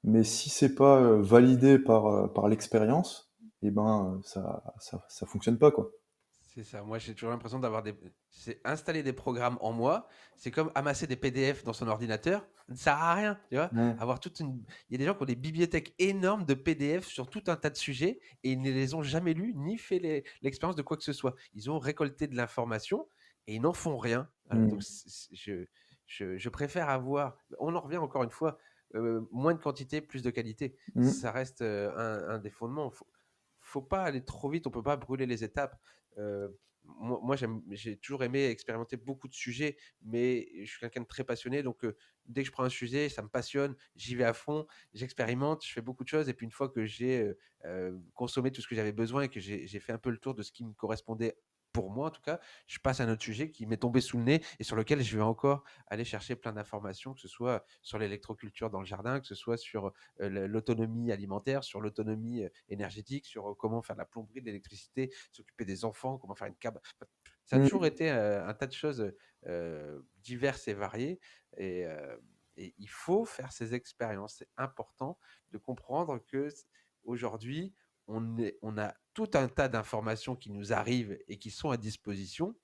mais si c'est pas validé par l'expérience, eh ben ça fonctionne pas, quoi. C'est ça. Moi, j'ai toujours l'impression d'avoir des. C'est installer des programmes en moi. C'est comme amasser des PDF dans son ordinateur. Ça ne sert à rien, tu vois. Ouais. Avoir toute une. Il y a des gens qui ont des bibliothèques énormes de PDF sur tout un tas de sujets et ils ne les ont jamais lus ni fait l'expérience de quoi que ce soit. Ils ont récolté de l'information et ils n'en font rien. Voilà. Donc, Mm. je préfère avoir. On en revient encore une fois. Moins de quantité, plus de qualité. Mm. Ça reste un des fondements. Faut pas aller trop vite. On peut pas brûler les étapes. Euh, moi, j'ai toujours aimé expérimenter beaucoup de sujets, mais je suis quelqu'un de très passionné. Donc, dès que je prends un sujet, ça me passionne, j'y vais à fond, j'expérimente, je fais beaucoup de choses. Et puis, une fois que j'ai consommé tout ce que j'avais besoin et que j'ai fait un peu le tour de ce qui me correspondait pour moi, en tout cas, je passe à un autre sujet qui m'est tombé sous le nez et sur lequel je vais encore aller chercher plein d'informations, que ce soit sur l'électroculture dans le jardin, que ce soit sur l'autonomie alimentaire, sur l'autonomie énergétique, sur comment faire de la plomberie, de l'électricité, s'occuper des enfants, comment faire une cabane. Ça a toujours Mm. été un tas de choses diverses et variées. Et, et il faut faire ces expériences. C'est important de comprendre que aujourd'hui, on a tout un tas d'informations qui nous arrivent et qui sont à disposition,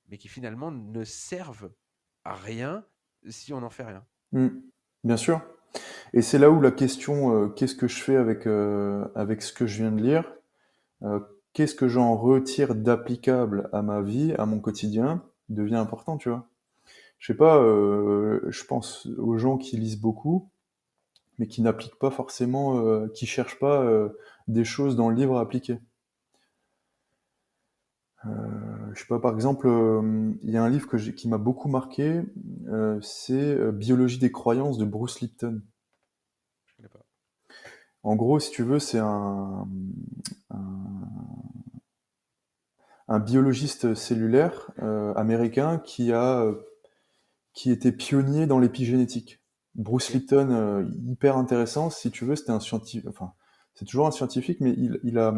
mais qui finalement ne servent à rien si on n'en fait rien. Mm. Bien sûr. Et c'est là où la question, qu'est-ce que je fais avec ce que je viens de lire? Euh, Qu'est-ce que j'en retire d'applicable à ma vie, à mon quotidien, devient important, tu vois. Je sais pas, je pense aux gens qui lisent beaucoup, mais qui n'appliquent pas forcément, qui cherchent pas des choses dans le livre à appliquer. Je sais pas, par exemple, il y a un livre qui m'a beaucoup marqué, c'est Biologie des croyances de Bruce Lipton. Je connais pas. En gros, si tu veux, c'est un biologiste cellulaire américain qui était pionnier dans l'épigénétique. Bruce Ok. Lipton, hyper intéressant, si tu veux, c'était un scientifique, enfin, c'est toujours un scientifique, mais il a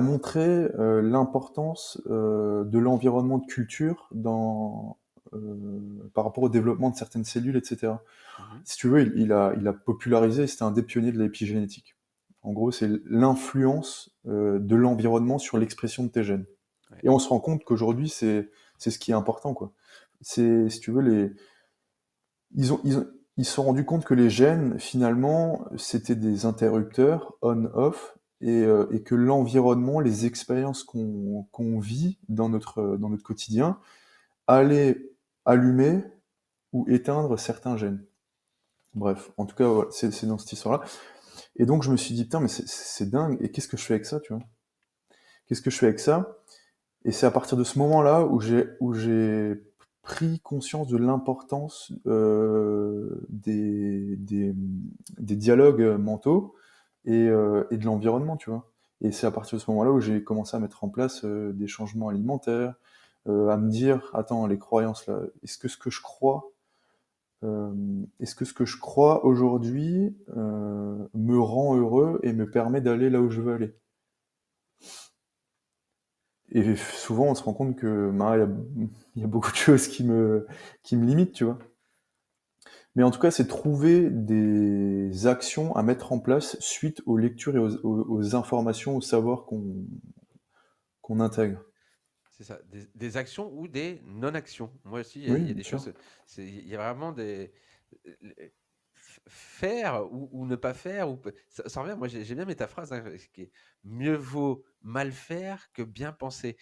montré l'importance de l'environnement de culture par rapport au développement de certaines cellules, etc. Mhm. Si tu veux, il a popularisé, c'était un des pionniers de l'épigénétique. En gros, c'est l'influence de l'environnement sur l'expression de tes gènes. Ouais. Et on se rend compte qu'aujourd'hui, c'est ce qui est important, quoi. C'est, si tu veux, ils se sont rendus compte que les gènes, finalement, c'était des interrupteurs on-off, et que l'environnement, les expériences qu'on vit dans notre quotidien, allaient allumer ou éteindre certains gènes. Bref, en tout cas, voilà, c'est dans cette histoire-là. Et donc, je me suis dit, putain, mais c'est dingue, et qu'est-ce que je fais avec ça, tu vois? Qu'est-ce que je fais avec ça? Et c'est à partir de ce moment-là où j'ai pris conscience de l'importance des dialogues mentaux et de l'environnement, tu vois. Et c'est à partir de ce moment-là où j'ai commencé à mettre en place des changements alimentaires, à me dire, attends, les croyances là, euh, est-ce que ce que je crois aujourd'hui me rend heureux et me permet d'aller là où je veux aller? Et souvent, on se rend compte que bah, il y a beaucoup de choses qui me limitent, tu vois. Mais en tout cas, c'est trouver des actions à mettre en place suite aux lectures et aux informations, au savoir qu'on intègre. C'est ça, des actions ou des non-actions. Moi aussi, il Oui, y a bien des sûr. choses, il y a vraiment des... faire ou ne pas faire ça revient, moi j'aime bien mais ta phrase, hein, qui est: «Mieux vaut mal faire que bien penser».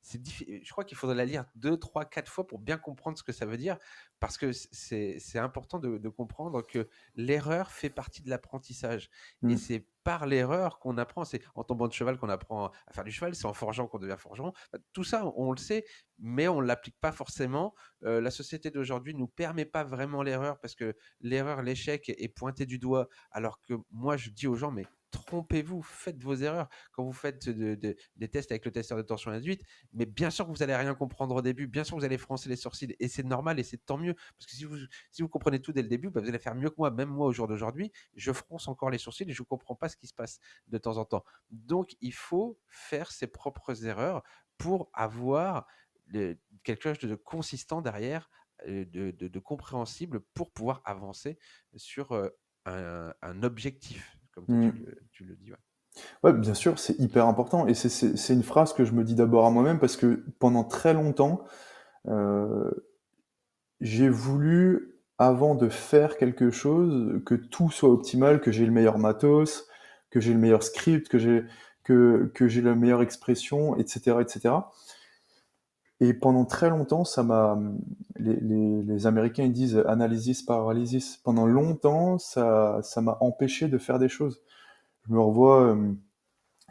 C'est diffi je crois qu'il faudrait la lire 2, 3, 4 fois pour bien comprendre ce que ça veut dire parce que c'est important de comprendre que l'erreur fait partie de l'apprentissage et Mmh. c'est par l'erreur qu'on apprend. C'est en tombant de cheval qu'on apprend à faire du cheval, c'est en forgeant qu'on devient forgeron. Tout ça, on le sait, mais on ne l'applique pas forcément. La société d'aujourd'hui nous permet pas vraiment l'erreur parce que l'erreur, l'échec est pointé du doigt, alors que moi je dis aux gens, mais trompez-vous, faites vos erreurs. Quand vous faites des tests avec le testeur de tension induite, mais bien sûr que vous allez rien comprendre au début, bien sûr que vous allez froncer les sourcils, et c'est normal et c'est tant mieux, parce que si vous comprenez tout dès le début, bah, vous allez faire mieux que moi. Même moi, au jour d'aujourd'hui, je fronce encore les sourcils et je ne comprends pas ce qui se passe de temps en temps. Donc, il faut faire ses propres erreurs pour avoir quelque chose de consistant derrière, de compréhensible pour pouvoir avancer sur un objectif, comme toi Mmh. tu le dis. Ouais. Ouais, bien sûr, c'est hyper important et c'est une phrase que je me dis d'abord à moi-même parce que pendant très longtemps, heu, j'ai voulu, avant de faire quelque chose, que tout soit optimal, que j'ai le meilleur matos, que j'ai le meilleur script, que j'ai la meilleure expression et cetera et cetera. Et pendant très longtemps, ça m'a, les Américains, ils disent: «Analysis paralysis». Pendant longtemps, ça m'a empêché de faire des choses. Je me revois,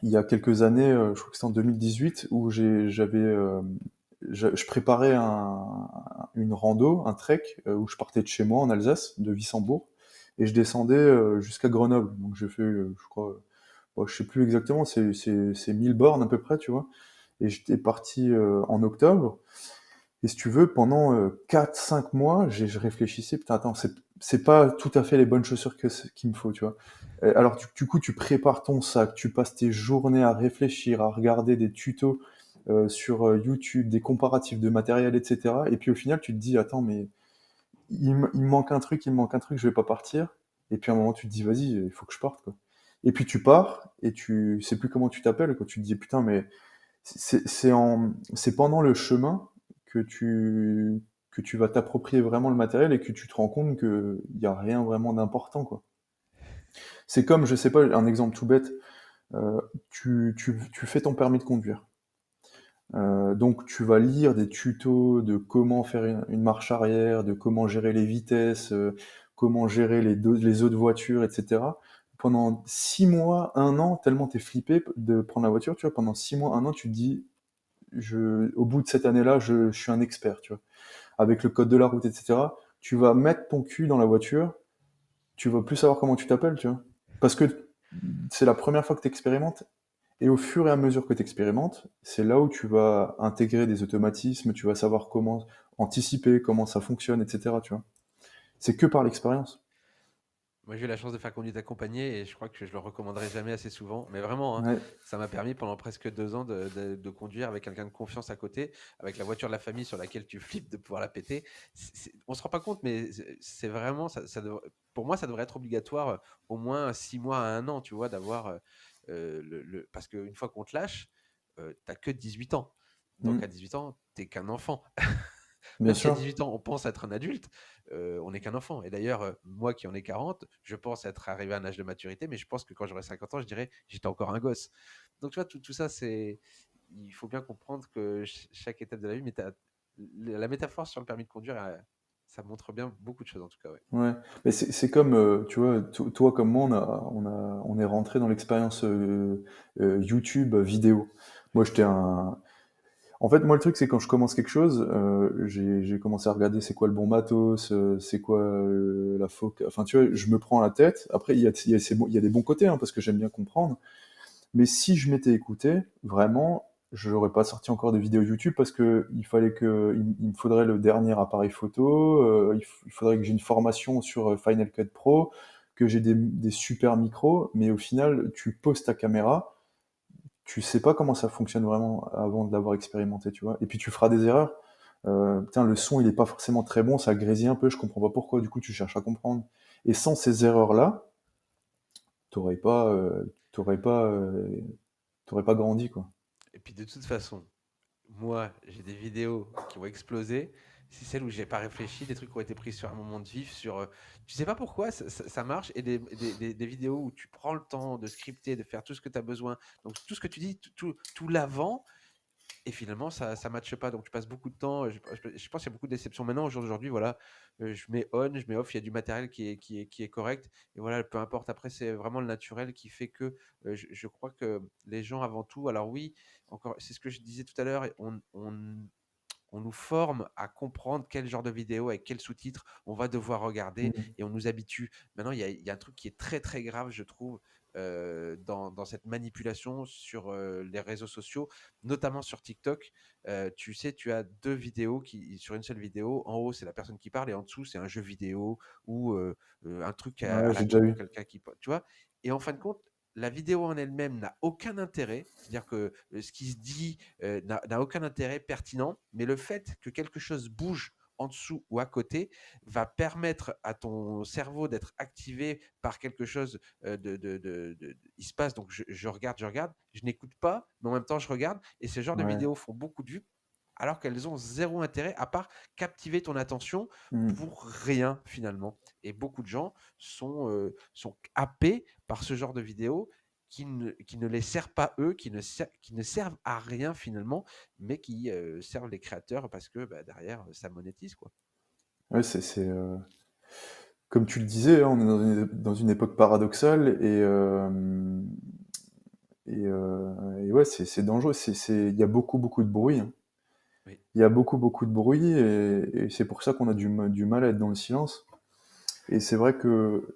il y a quelques années, je crois que c'était en 2018 où je préparais une rando, un trek, où je partais de chez moi en Alsace, de Wissembourg et je descendais, jusqu'à Grenoble. Donc j'ai fait, je crois, ouais, je sais plus exactement, c'est 1000 bornes à peu près, tu vois? Et j'étais parti, en octobre et si tu veux, pendant 4-5 mois, je réfléchissais, putain, attends, c'est pas tout à fait les bonnes chaussures qu'il me faut, tu vois. Alors, du coup, tu prépares ton sac, tu passes tes journées à réfléchir, à regarder des tutos sur YouTube, des comparatifs de matériel, etc. Et puis au final, tu te dis, attends, mais il me manque un truc, il me manque un truc, je vais pas partir. Et puis à un moment, tu te dis, vas-y, il faut que je parte, quoi. Et puis tu pars et tu sais plus comment tu t'appelles, quoi. Tu te dis, putain, mais c'est pendant le chemin que tu vas t'approprier vraiment le matériel et que tu te rends compte qu'il y a rien vraiment d'important, quoi. C'est comme, je sais pas, un exemple tout bête, tu fais ton permis de conduire. Donc tu vas lire des tutos de comment faire une marche arrière, de comment gérer les vitesses, comment gérer les autres voitures et cetera. Pendant 6 mois, 1 an, tellement tu es flippé de prendre la voiture, tu vois? Pendant 6 mois, 1 an, tu te dis: au bout de cette année-là, je suis un expert, tu vois. Avec le code de la route, etc. Tu vas mettre ton cul dans la voiture, tu vas plus savoir comment tu t'appelles, tu vois. Parce que c'est la première fois que tu expérimentes. Et au fur et à mesure que tu expérimentes, c'est là où tu vas intégrer des automatismes, tu vas savoir comment anticiper, comment ça fonctionne, etc. Tu vois. C'est que par l'expérience. Moi, j'ai eu la chance de faire conduite accompagnée et je crois que je le recommanderai jamais assez souvent. Mais vraiment, hein, Ouais, ça m'a permis pendant presque 2 ans de conduire avec quelqu'un de confiance à côté, avec la voiture de la famille sur laquelle tu flippes de pouvoir la péter. On se rend pas compte, mais c'est vraiment, pour moi, ça devrait être obligatoire au moins 6 mois à 1 an, tu vois, d'avoir parce qu'une fois qu'on te lâche, t'as que 18 ans. Donc mm, à 18 ans, t'es qu'un enfant. bien Même si à sûr. 18 ans, on pense être un adulte, on n'est qu'un enfant. Et d'ailleurs, moi qui en ai 40, je pense être arrivé à un âge de maturité, mais je pense que quand j'aurai 50 ans, je dirais j'étais encore un gosse. Donc, tu vois, tout ça, il faut bien comprendre que chaque étape de la vie, mais la métaphore sur le permis de conduire, ça montre bien beaucoup de choses en tout cas. Ouais. Ouais. Mais c'est comme, tu vois, toi comme moi, on est rentré dans l'expérience YouTube vidéo. Moi, En fait, moi, le truc, c'est quand je commence quelque chose, j'ai commencé à regarder c'est quoi le bon matos, c'est quoi la focale. Enfin, tu vois, je me prends la tête. Après, il y a des bons côtés, hein, parce que j'aime bien comprendre. Mais si je m'étais écouté, vraiment, je n'aurais pas sorti encore de vidéos YouTube parce que il me faudrait le dernier appareil photo, il faudrait que j'ai une formation sur Final Cut Pro, que j'ai des super micros. Mais au final, tu poses ta caméra, tu sais pas comment ça fonctionne vraiment avant de l'avoir expérimenté, tu vois? Et puis tu feras des erreurs. Putain, le son, il est pas forcément très bon, ça grésille un peu, je comprends pas pourquoi, du coup, tu cherches à comprendre. Et sans ces erreurs-là, t'aurais pas, t'aurais pas, tu pas grandi, quoi. Et puis de toute façon, moi, j'ai des vidéos qui ont explosé. c'est celle où j'ai pas réfléchi, des trucs qui ont été pris sur un moment de vif, tu sais pas pourquoi ça marche, et des vidéos où tu prends le temps de scripter, de faire tout ce que tu as besoin, donc tout ce que tu dis, tout l'avant, et finalement ça matche pas, donc tu passes beaucoup de temps. Je pense qu'il y a beaucoup de déceptions maintenant au jour d'aujourd'hui. Voilà, je mets on, je mets off, il y a du matériel qui est correct, et voilà, peu importe. Après, c'est vraiment le naturel qui fait que je crois que les gens avant tout, alors oui, encore, c'est ce que je disais tout à l'heure, on nous forme à comprendre quel genre de vidéo avec quels sous-titres on va devoir regarder, Mm. et on nous habitue. Maintenant, il y a un truc qui est très très grave, je trouve, dans cette manipulation sur les réseaux sociaux, notamment sur TikTok. Tu sais, tu as deux vidéos sur une seule vidéo. En haut, c'est la personne qui parle, et en dessous, c'est un jeu vidéo ou un truc à Ouais, la j'ai déjà con, vu. quelqu'un qui. Tu vois. Et en fin de compte, la vidéo en elle-même n'a aucun intérêt. C'est-à-dire que ce qui se dit n'a aucun intérêt pertinent, mais le fait que quelque chose bouge en dessous ou à côté va permettre à ton cerveau d'être activé par quelque chose il se passe, donc je regarde, je n'écoute pas, mais en même temps je regarde, et ce genre de Ouais. vidéos font beaucoup de vues, alors qu'elles ont zéro intérêt à part captiver ton attention Mm. pour rien finalement. Et beaucoup de gens sont happés par ce genre de vidéos qui ne les servent pas eux, qui ne servent à rien finalement, mais qui servent les créateurs parce que bah, derrière, ça monétise, quoi. Ouais, comme tu le disais, hein, on est dans une époque paradoxale et ouais, c'est dangereux. Il y a beaucoup, beaucoup de bruit, hein. Oui, Il y a beaucoup, beaucoup de bruit et c'est pour ça qu'on a du mal à être dans le silence. Et c'est vrai que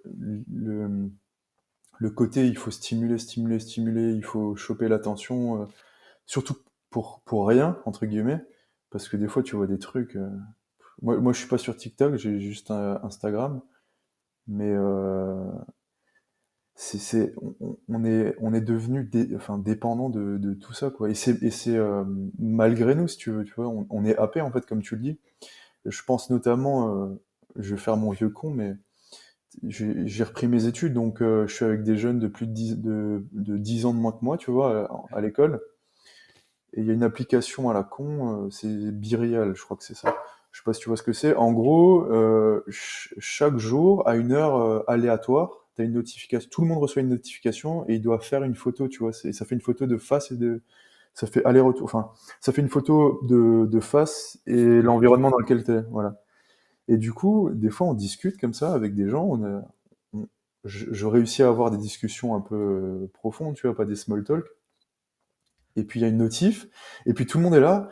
le côté, il faut stimuler, stimuler, stimuler, il faut choper l'attention, surtout pour rien, entre guillemets, parce que des fois, tu vois des trucs. Moi, je suis pas sur TikTok, j'ai juste Instagram, mais on est devenu enfin, dépendant de tout ça, quoi. Et c'est malgré nous, si tu veux, tu vois, on est happé, en fait, comme tu le dis. Je pense notamment, je vais faire mon vieux con, mais j'ai repris mes études, donc je suis avec des jeunes de plus de 10 ans de moins que moi, tu vois, à ouais, l'école. Et il y a une application à la con, c'est Birial, je crois que c'est ça. Je sais pas si tu vois ce que c'est. En gros, chaque jour, à une heure aléatoire, t'as une notification. Tout le monde reçoit une notification et il doit faire une photo, tu vois. Ça fait une photo de face et ça fait aller-retour. Enfin, ça fait une photo de face et de l'environnement nature. dans lequel t'es. Voilà. Et du coup, des fois, on discute comme ça avec des gens. Je réussis à avoir des discussions un peu profondes, tu vois, pas des small talk. Et puis il y a une notif, et puis tout le monde est là.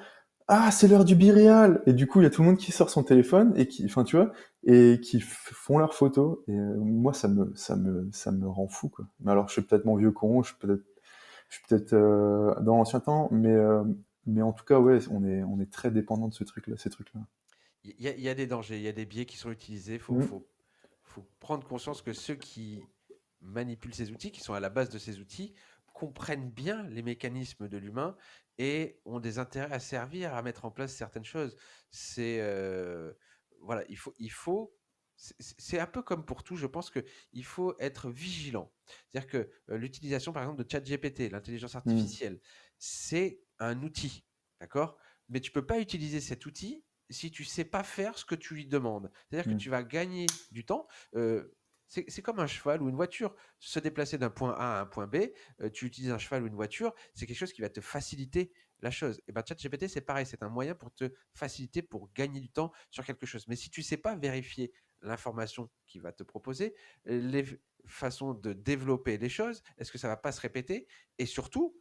Ah, c'est l'heure du biréal! Et du coup, il y a tout le monde qui sort son téléphone et enfin, tu vois, et qui font leurs photos. Et moi, ça me rend fou, quoi. Mais alors, je suis peut-être mon vieux con, je suis peut-être dans l'ancien temps, mais en tout cas, ouais, on est très dépendant de ce truc-là, ces trucs-là. Il y a des dangers, il y a des biais qui sont utilisés. Mm. Faut prendre conscience que ceux qui manipulent ces outils, qui sont à la base de ces outils, comprennent bien les mécanismes de l'humain et ont des intérêts à servir, à mettre en place certaines choses. C'est voilà, c'est un peu comme pour tout. Je pense que il faut être vigilant. C'est-à-dire que l'utilisation, par exemple, de ChatGPT, l'intelligence Mm. artificielle, c'est un outil, d'accord? Mais tu peux pas utiliser cet outil si tu sais pas faire ce que tu lui demandes. C'est-à-dire que Mm. tu vas gagner du temps. C'est comme un cheval ou une voiture. Se déplacer d'un point A à un point B, tu utilises un cheval ou une voiture, c'est quelque chose qui va te faciliter la chose. Et bien, ChatGPT, c'est pareil, c'est un moyen pour te faciliter, pour gagner du temps sur quelque chose. Mais si tu ne sais pas vérifier l'information qu'il va te proposer, les façons de développer les choses, est-ce que ça ne va pas se répéter? Et surtout,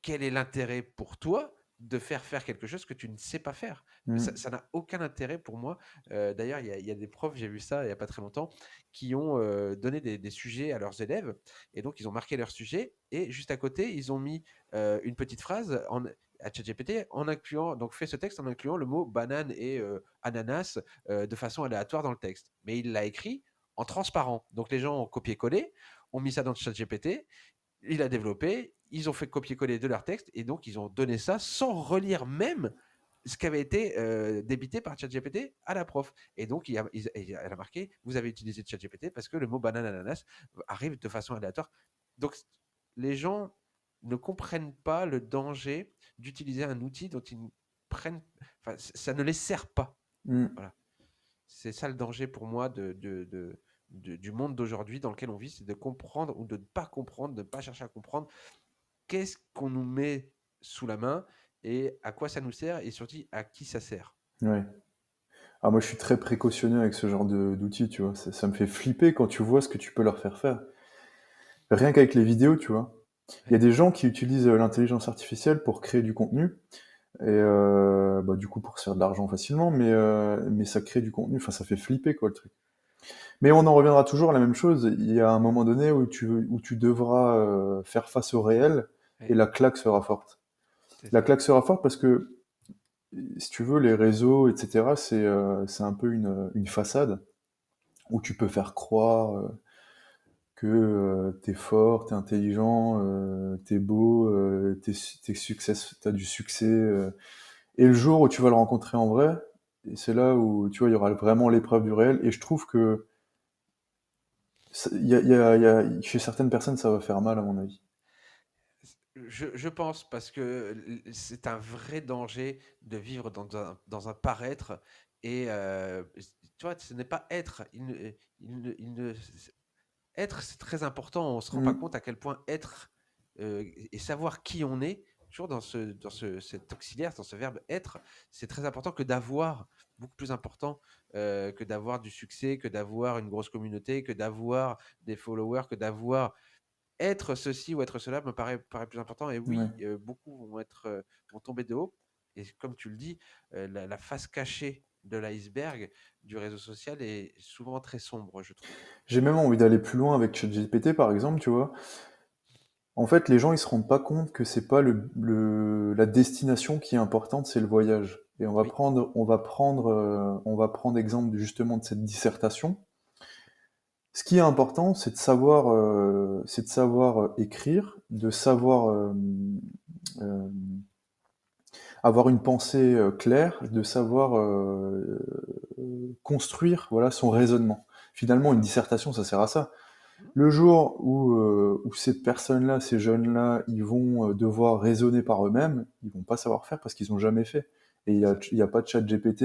quel est l'intérêt pour toi de faire quelque chose que tu ne sais pas faire? Mm. Ça n'a aucun intérêt pour moi. D'ailleurs, il y a des profs, j'ai vu ça il n'y a pas très longtemps, qui ont donné des sujets à leurs élèves. Et donc, ils ont marqué leur sujet. Et juste à côté, ils ont mis une petite phrase à ChatGPT en incluant, donc fait ce texte en incluant le mot banane et ananas de façon aléatoire dans le texte. Mais il l'a écrit en transparent. Donc, les gens ont copié-collé, ont mis ça dans ChatGPT, il a développé, ils ont fait copier-coller de leur texte, et donc ils ont donné ça sans relire même ce qui avait été débité par ChatGPT à la prof. Et donc, elle a marqué, vous avez utilisé ChatGPT parce que le mot banane ananas arrive de façon aléatoire. Donc, les gens ne comprennent pas le danger d'utiliser un outil dont ils prennent, enfin, ça ne les sert pas. Mm. Voilà. C'est ça le danger pour moi du monde d'aujourd'hui dans lequel on vit, c'est de comprendre ou de ne pas comprendre, de ne pas chercher à comprendre qu'est-ce qu'on nous met sous la main et à quoi ça nous sert et surtout à qui ça sert. Ouais. Ah, moi, je suis très précautionneux avec ce genre d'outils, tu vois. Ça me fait flipper quand tu vois ce que tu peux leur faire faire. Rien qu'avec les vidéos, tu vois. Il y a Ouais. des gens qui utilisent l'intelligence artificielle pour créer du contenu, et bah, du coup, pour se faire de l'argent facilement, mais ça crée du contenu, enfin, ça fait flipper, quoi, le truc. Mais on en reviendra toujours à la même chose. Il y a un moment donné où tu devras faire face au réel, et Ouais, la claque sera forte. c'est La ça. claque sera forte parce que, si tu veux, les réseaux, etc., c'est un peu une façade où tu peux faire croire que t'es fort, t'es intelligent, t'es beau, t'as du succès. Et le jour où tu vas le rencontrer en vrai, et c'est là où tu vois, il y aura vraiment l'épreuve du réel. Et je trouve que chez certaines personnes, ça va faire mal, à mon avis. Je pense parce que c'est un vrai danger de vivre dans un paraître et tu vois, ce n'est pas être. Être, c'est très important. On ne se rend pas Mm. compte à quel point être et savoir qui on est, toujours cet auxiliaire, dans ce verbe être, c'est très important que d'avoir, beaucoup plus important que d'avoir du succès, que d'avoir une grosse communauté, que d'avoir des followers, que d'avoir être ceci ou être cela paraît plus important. Et Ouais. oui, beaucoup vont tomber de haut. Et comme tu le dis, la face cachée de l'iceberg du réseau social est souvent très sombre, je trouve. J'ai même envie d'aller plus loin avec ChatGPT, par exemple, tu vois. En fait, les gens, ils se rendent pas compte que c'est pas la destination qui est importante, c'est le voyage. Et Oui, on va prendre exemple justement de cette dissertation. Ce qui est important, c'est de savoir écrire, de savoir euh, avoir une pensée claire, de savoir construire, voilà, son raisonnement. c'est Finalement, une ça. dissertation, ça sert à ça. Mmh. Le jour où ces personnes-là, ces jeunes-là, ils vont devoir raisonner par eux-mêmes, ils vont pas savoir faire parce qu'ils ont jamais fait. Et C'est ça. il y a pas de chat GPT,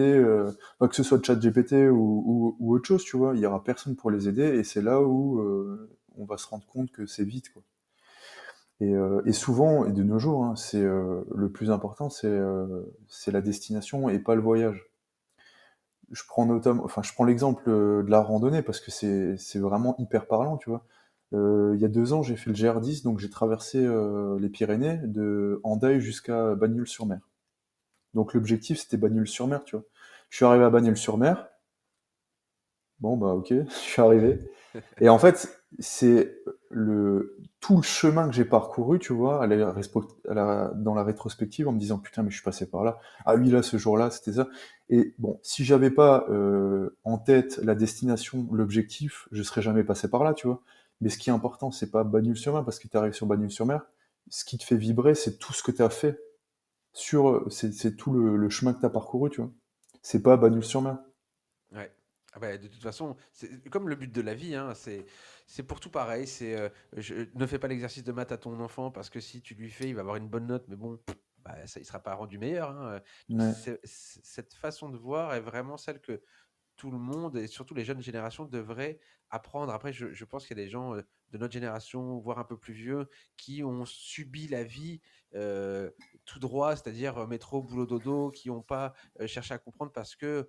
pas que ce soit de chat GPT ou autre chose, tu vois, il y aura personne pour les aider et c'est là où on va se rendre compte que c'est vite, quoi. Et souvent, et de nos jours, hein, le plus important, c'est la destination et pas le voyage. Je prends l'exemple de la randonnée parce que c'est vraiment hyper parlant, tu vois. Il y a 2 ans, j'ai fait le GR10, donc j'ai traversé les Pyrénées de Hendaye jusqu'à Bagnols-sur-Mer. Donc l'objectif, c'était Bagnols-sur-Mer, tu vois. Je suis arrivé à Bagnols-sur-Mer, bon bah ok, je suis arrivé. Et en fait, c'est tout le chemin que j'ai parcouru, tu vois, dans la rétrospective, en me disant putain, mais je suis passé par là. Ah oui, là, ce jour-là, c'était ça. Et bon, si j'avais pas en tête la destination, l'objectif, je serais jamais passé par là, tu vois. Mais ce qui est important, c'est pas Bagnols-sur-Mer, parce que tu arrives sur Bagnols-sur-Mer. Ce qui te fait vibrer, c'est tout ce que tu as fait c'est tout le chemin que tu as parcouru, tu vois. C'est pas Bagnols-sur-Mer. Ouais. Ah bah, de toute façon, c'est comme le but de la vie, hein, c'est pour tout pareil. Ne fais pas l'exercice de maths à ton enfant parce que si tu lui fais, il va avoir une bonne note, mais bon, bah, ça, il sera pas rendu meilleur, hein. Ouais. Cette façon de voir est vraiment celle que tout le monde et surtout les jeunes générations devraient apprendre. Après, je pense qu'il y a des gens de notre génération, voire un peu plus vieux, qui ont subi la vie euh, tout droit, c'est-à-dire métro, boulot, dodo, qui n'ont pas cherché à comprendre parce que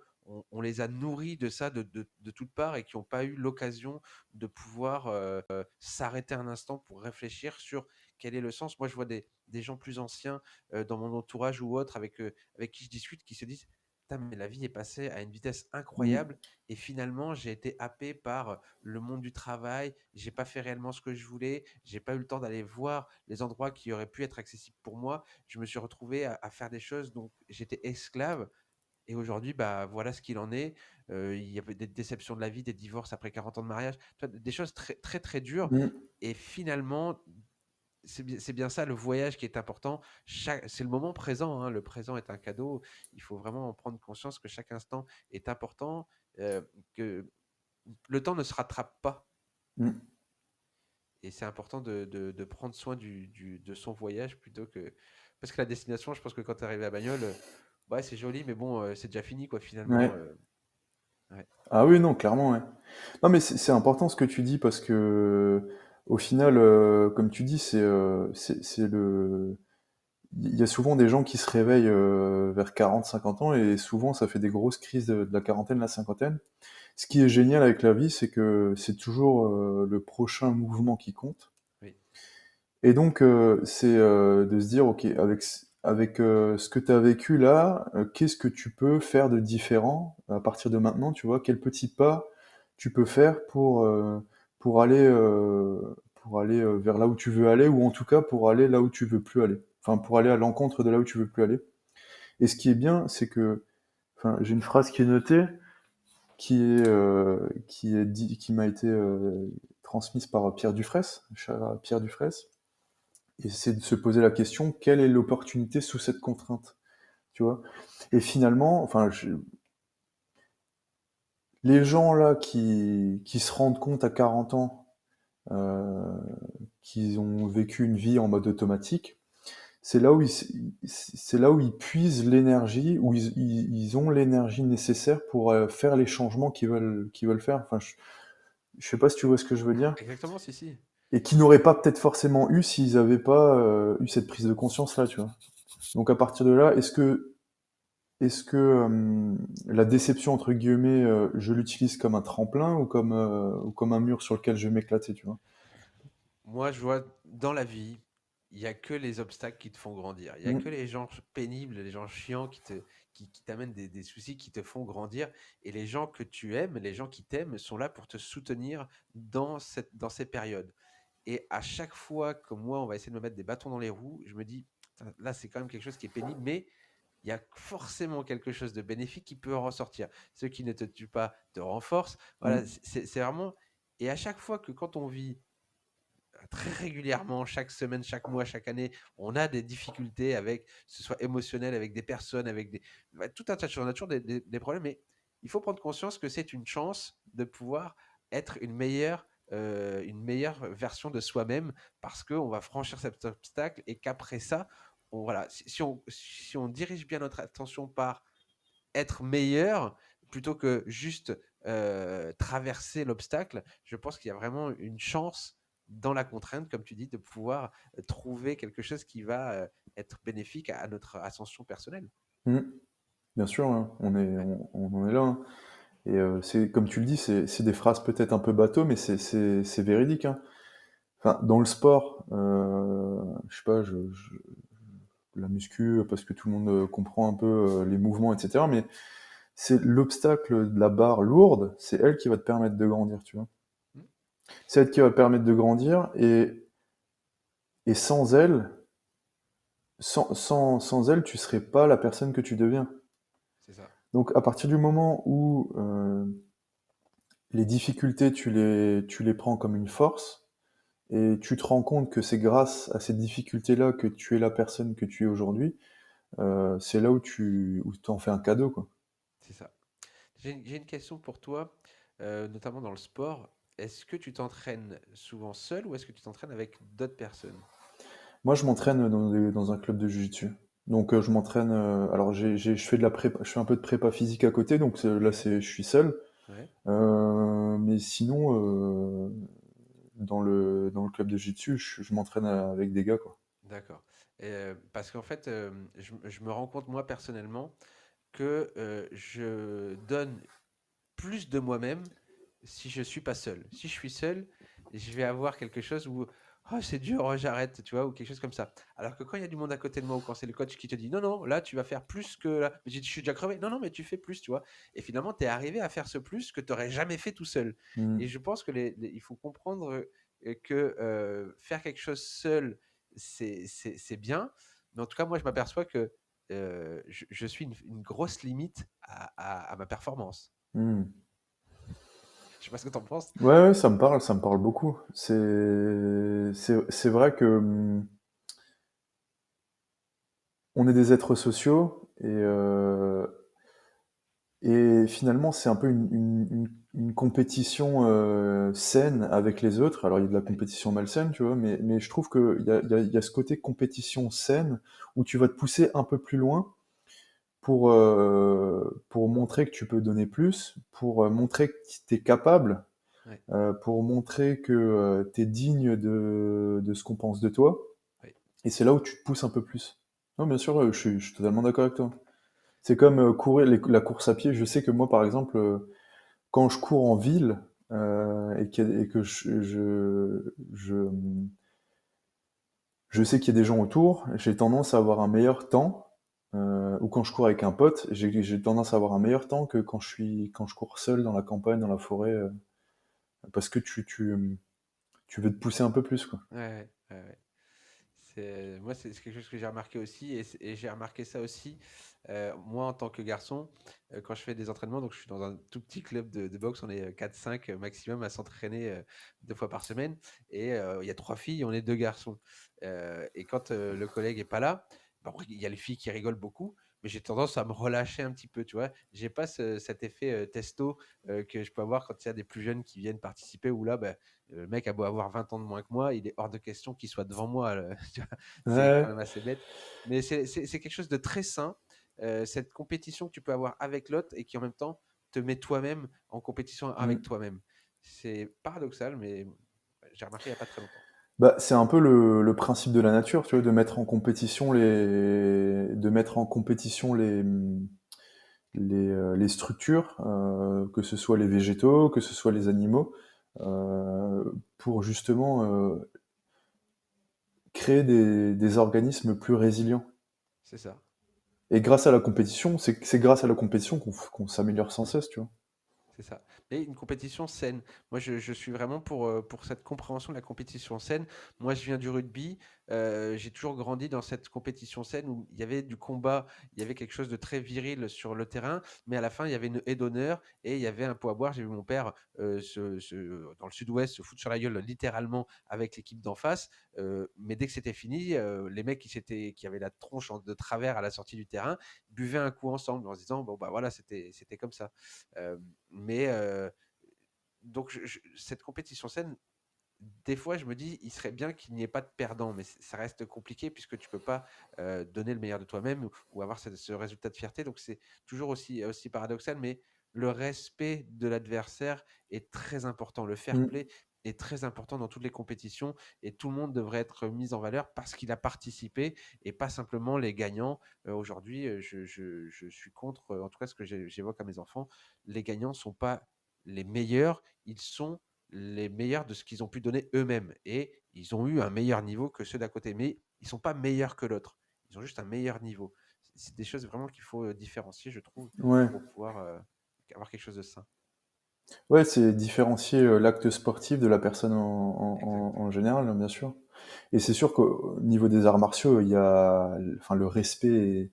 on les a nourris de ça de toutes parts et qui n'ont pas eu l'occasion de pouvoir s'arrêter un instant pour réfléchir sur quel est le sens. Moi, je vois des gens plus anciens dans mon entourage ou autres avec qui je discute qui se disent putain, mais la vie est passée à une vitesse Mm. incroyable et finalement j'ai été happé par le monde du travail, j'ai pas fait réellement ce que je voulais, j'ai pas eu le temps d'aller voir les endroits qui auraient pu être accessibles pour moi, je me suis retrouvé à faire des choses dont j'étais esclave et aujourd'hui bah voilà ce qu'il en est. Il y avait des déceptions de la vie, des divorces après 40 ans de mariage, des choses très très très dures Mm. et finalement c'est bien ça le voyage qui est important. C'est le moment présent, hein. Le présent est un cadeau. Il faut vraiment en prendre conscience que chaque instant est important, que le temps ne se rattrape pas. Mm. Et c'est important de prendre soin de son voyage plutôt que. Parce que la destination, je pense que quand tu es arrivé à Bagnoles, Ouais, c'est joli, mais bon, c'est déjà fini, quoi, finalement. Ouais. Ouais. Ah oui, non, clairement, ouais. Non, mais c'est important ce que tu dis parce que au final, comme tu dis, c'est le. Il y a souvent des gens qui se réveillent vers 40, 50 ans et souvent ça fait des grosses crises de la quarantaine, la cinquantaine. Ce qui est génial avec la vie, c'est que c'est toujours le prochain mouvement qui compte. Oui. Et donc, c'est de se dire, ok, avec ce que tu as vécu là, qu'est-ce que tu peux faire de différent à partir de maintenant, tu vois? Quel petit pas tu peux faire pour aller, vers là où tu veux aller, ou en tout cas pour aller là où tu veux plus aller. Enfin, pour aller à l'encontre de là où tu veux plus aller. Et ce qui est bien, c'est que, enfin, j'ai une phrase qui est notée, qui m'a été transmise par Pierre Dufraisse, cher Pierre Dufraisse. Et c'est de se poser la question, quelle est l'opportunité sous cette contrainte, tu vois? Et finalement, enfin, les gens là qui se rendent compte à 40 ans euh, qu'ils ont vécu une vie en mode automatique, c'est là où ils puisent l'énergie, où ils ont l'énergie nécessaire pour faire les changements qu'ils veulent faire. Enfin, je sais pas si tu vois ce que je veux dire. Exactement, si, si. Et qui n'auraient pas peut-être forcément eu s'ils n'avaient pas eu cette prise de conscience là, tu vois. Donc à partir de là, est-ce que la déception, entre guillemets, je l'utilise comme un tremplin ou comme un mur sur lequel je vais m'éclater, tu vois? Moi, je vois dans la vie, il y a que les obstacles qui te font grandir. Il y a que Mm, les gens pénibles, les gens chiants qui t'amènent des soucis, qui te font grandir. Et les gens que tu aimes, les gens qui t'aiment, sont là pour te soutenir dans ces périodes. Et à chaque fois que moi, on va essayer de me mettre des bâtons dans les roues, je me dis, putain, là, c'est quand même quelque chose qui est pénible, mais il y a forcément quelque chose de bénéfique qui peut en ressortir. Ce qui ne te tue pas te renforce. Voilà, mm, c'est vraiment. Et à chaque fois que quand on vit très régulièrement, chaque semaine, chaque mois, chaque année, on a des difficultés avec, que ce soit émotionnel, avec des personnes, avec tout un tas de choses. On a toujours des problèmes, mais il faut prendre conscience que c'est une chance de pouvoir être une meilleure version de soi-même parce qu'on va franchir cet obstacle et qu'après ça, voilà, si on dirige bien notre attention par être meilleur plutôt que juste traverser l'obstacle, je pense qu'il y a vraiment une chance dans la contrainte, comme tu dis, de pouvoir trouver quelque chose qui va être bénéfique à notre ascension personnelle. mm. Bien sûr, hein, Ouais. on en est là, hein. Et c'est comme tu le dis, c'est des phrases peut-être un peu bateau, mais c'est véridique, hein. Enfin, dans le sport, je sais pas, la muscu, parce que tout le monde comprend un peu les mouvements, etc. Mais c'est l'obstacle de la barre lourde, c'est elle qui va te permettre de grandir, tu vois. Mm. C'est elle qui va te permettre de grandir, et sans elle, sans elle, tu serais pas la personne que tu deviens. C'est ça. Donc à partir du moment où les difficultés, tu les prends comme une force, et tu te rends compte que c'est grâce à ces difficultés-là que tu es la personne que tu es aujourd'hui, c'est là où t'en fais un cadeau, quoi. C'est ça. J'ai une question pour toi, notamment dans le sport. Est-ce que tu t'entraînes souvent seul ou est-ce que tu t'entraînes avec d'autres personnes? Moi, je m'entraîne dans un club de jiu-jitsu. Donc, je m'entraîne. Alors, je fais de la prépa, je fais un peu de prépa physique à côté, donc là, Ouais, je suis seul. ouais, Mais sinon, dans le club de jiu-jitsu, je m'entraîne avec des gars, quoi. d'accord. Parce qu'en fait, je me rends compte, moi, personnellement, que je donne plus de moi-même si je suis pas seul. Si je suis seul, je vais avoir quelque chose où oh, c'est dur, oh, j'arrête, tu vois, ou quelque chose comme ça. Alors que quand il y a du monde à côté de moi ou quand c'est le coach qui te dit non, non, là tu vas faire plus que là, mais je suis déjà crevé, non, non, mais tu fais plus, tu vois. Et finalement, tu es arrivé à faire ce plus que tu n'aurais jamais fait tout seul. Et Hmm. je pense que il faut comprendre que faire quelque chose seul, c'est bien. Mais en tout cas, moi, je m'aperçois que je suis une grosse limite à ma performance. Hmm. Je sais pas ce que tu en penses. Ouais, ouais, ça me parle beaucoup. C'est vrai que on est des êtres sociaux, et finalement, c'est un peu une compétition saine avec les autres. Alors, il y a de la Oui, compétition malsaine, tu vois, mais je trouve qu'il y a ce côté compétition saine où tu vas te pousser un peu plus loin pour montrer que tu peux donner plus, pour montrer que tu es capable, Ouais, pour montrer que tu es digne de ce qu'on pense de toi. ouais, Et c'est là où tu te pousses un peu plus. Non, bien sûr, je suis totalement d'accord avec toi. C'est comme courir la course à pied. Je sais que moi, par exemple, quand je cours en ville et que je sais qu'il y a des gens autour, j'ai tendance à avoir un meilleur temps. Ou quand je cours avec un pote, j'ai tendance à avoir un meilleur temps que quand je cours seul dans la campagne, dans la forêt, parce que tu veux te pousser un peu plus, quoi. ouais, ouais, ouais. Moi, c'est quelque chose que j'ai remarqué aussi, et j'ai remarqué ça aussi, moi en tant que garçon, quand je fais des entraînements, donc je suis dans un tout petit club de boxe, on est 4-5 maximum à s'entraîner 2 fois par semaine, et il y a 3 filles, on est 2 garçons. Et quand le collègue est pas là, bon, il y a les filles qui rigolent beaucoup, mais j'ai tendance à me relâcher un petit peu, tu vois. J'ai pas cet effet testo que je peux avoir quand il y a des plus jeunes qui viennent participer, où là, bah, le mec a beau avoir 20 ans de moins que moi, il est hors de question qu'il soit devant moi. Tu vois, c'est quand Ouais. même assez bête. Mais c'est quelque chose de très sain, cette compétition que tu peux avoir avec l'autre et qui en même temps te met toi-même en compétition avec Mm. toi-même. C'est paradoxal, mais j'ai remarqué il n'y a pas très longtemps. Bah, c'est un peu le principe de la nature, tu vois, de mettre en compétition les structures, que ce soit les végétaux, que ce soit les animaux, pour justement créer des organismes plus résilients. C'est ça. Et grâce à la compétition, c'est grâce à la compétition qu'on s'améliore sans cesse, tu vois. C'est ça. Mais une compétition saine. Moi, je suis vraiment pour cette compréhension de la compétition saine. Moi, je viens du rugby. J'ai toujours grandi dans cette compétition saine où il y avait du combat, il y avait quelque chose de très viril sur le terrain, mais à la fin, il y avait une haie d'honneur et il y avait un pot à boire. J'ai vu mon père dans le sud-ouest se foutre sur la gueule littéralement avec l'équipe d'en face. Mais dès que c'était fini, les mecs qui avaient la tronche de travers à la sortie du terrain buvaient un coup ensemble en se disant, bon, bah voilà, c'était comme ça. Euh, mais donc, cette compétition saine, des fois, je me dis, il serait bien qu'il n'y ait pas de perdant, mais ça reste compliqué puisque tu peux pas donner le meilleur de toi-même ou avoir ce résultat de fierté. Donc, c'est toujours aussi paradoxal, mais le respect de l'adversaire est très important. Le fair Mm. play est très important dans toutes les compétitions et tout le monde devrait être mis en valeur parce qu'il a participé et pas simplement les gagnants. Aujourd'hui, je suis contre, en tout cas ce que j'évoque à mes enfants, les gagnants ne sont pas les meilleurs, ils sont les meilleurs de ce qu'ils ont pu donner eux-mêmes. Et ils ont eu un meilleur niveau que ceux d'à côté. Mais ils ne sont pas meilleurs que l'autre. Ils ont juste un meilleur niveau. C'est des choses vraiment qu'il faut différencier, je trouve, Ouais. pour pouvoir avoir quelque chose de sain. Ouais, c'est différencier l'acte sportif de la personne en Exactement. général, hein, bien sûr. Et c'est sûr qu'au niveau des arts martiaux, il y a, enfin, le respect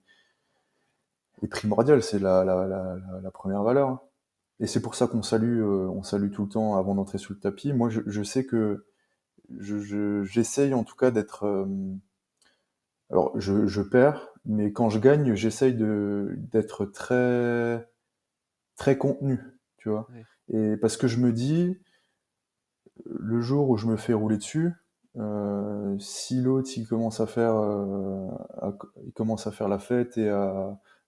est primordial, c'est la première valeur, hein. Et c'est pour ça on salue tout le temps avant d'entrer sur le tapis. Moi, je sais que j'essaye en tout cas d'être. Alors, je perds, mais quand je gagne, j'essaye d'être très, très contenu, tu vois. Ouais, Et parce que je me dis, le jour où je me fais rouler dessus, si l'autre il commence à faire la fête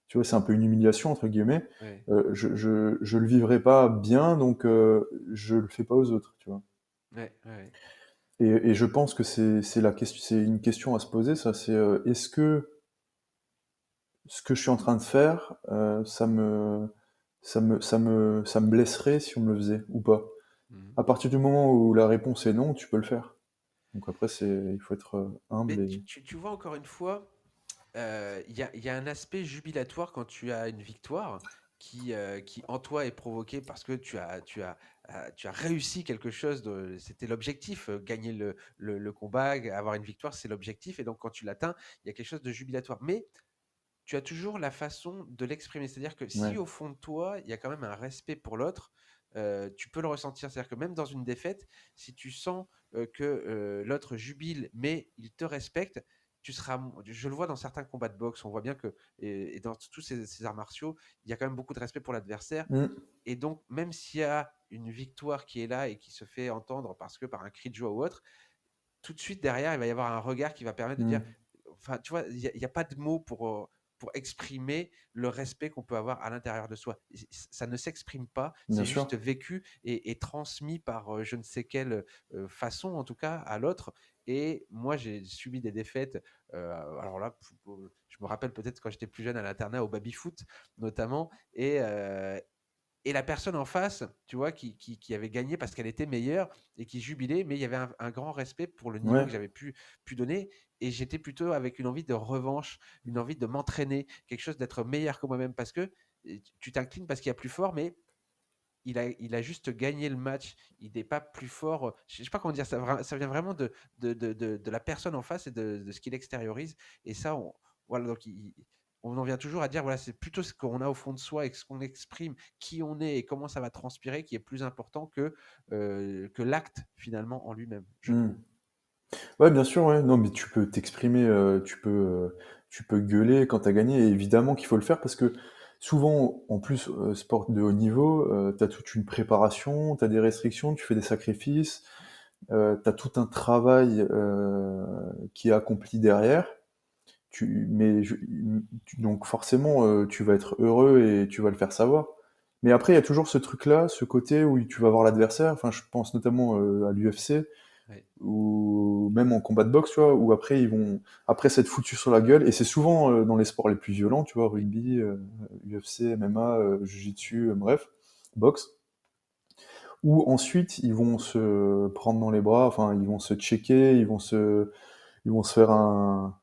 tu vois, c'est un peu une humiliation entre guillemets. ouais, Je le vivrai pas bien, donc je le fais pas aux autres, tu vois. ouais, ouais. Et je pense que c'est une question à se poser, ça. C'est est-ce que ce que je suis en train de faire, ça me blesserait si on me le faisait ou pas? Mhm. À partir du moment où la réponse est non, tu peux le faire. Donc après, il faut être Mais humble tu vois, encore une fois, il y a un aspect jubilatoire quand tu as une victoire qui en toi est provoquée parce que tu as réussi quelque chose. C'était l'objectif, gagner le combat, avoir une victoire, c'est l'objectif. Et donc, quand tu l'atteins, il y a quelque chose de jubilatoire. Mais tu as toujours la façon de l'exprimer. C'est-à-dire que si ouais. au fond de toi, il y a quand même un respect pour l'autre, tu peux le ressentir. C'est-à-dire que même dans une défaite, si tu sens que l'autre jubile, mais il te respecte, je le vois dans certains combats de boxe, on voit bien que, et dans tous ces arts martiaux, il y a quand même beaucoup de respect pour l'adversaire. Mmh. Et donc, même s'il y a une victoire qui est là et qui se fait entendre parce que par un cri de joie ou autre, tout de suite derrière, il va y avoir un regard qui va permettre de dire, Mmh. enfin, tu vois, il y a pas de mots pour exprimer le respect qu'on peut avoir à l'intérieur de soi. Ça ne s'exprime pas, Bien c'est sûr. juste vécu et transmis par je ne sais quelle façon, en tout cas, à l'autre. Et moi, j'ai subi des défaites. Alors là, je me rappelle peut-être quand j'étais plus jeune à l'internat, au baby-foot notamment. Et la personne en face, tu vois, qui avait gagné parce qu'elle était meilleure et qui jubilait, mais il y avait un grand respect pour le niveau Ouais. que j'avais pu donner. Et j'étais plutôt avec une envie de revanche, une envie de m'entraîner, quelque chose d'être meilleur que moi-même parce que tu t'inclines parce qu'il y a plus fort, mais il a juste gagné le match. Il n'est pas plus fort. Je ne sais pas comment dire, ça vient vraiment de la personne en face et de ce qu'il extériorise. Et ça, voilà, donc on en vient toujours à dire, voilà, c'est plutôt ce qu'on a au fond de soi et ce qu'on exprime, qui on est et comment ça va transpirer, qui est plus important que l'acte finalement en lui-même, je Hmm. trouve. Ouais, bien sûr, ouais. Non, mais tu peux t'exprimer, tu peux gueuler quand t'as gagné. Et évidemment qu'il faut le faire parce que souvent, en plus, sport de haut niveau, t'as toute une préparation, t'as des restrictions, tu fais des sacrifices, t'as tout un travail qui est accompli derrière. Donc forcément, tu vas être heureux et tu vas le faire savoir. Mais après, il y a toujours ce truc-là, ce côté où tu vas voir l'adversaire. Enfin, je pense notamment à l'UFC Ouais. ou même en combat de boxe, tu vois, où après ils vont après s'être foutus sur la gueule. Et c'est souvent dans les sports les plus violents, tu vois, Oui. rugby, UFC, MMA, jiu-jitsu, bref, boxe, où ensuite ils vont se prendre dans les bras, enfin ils vont se checker, ils vont se faire un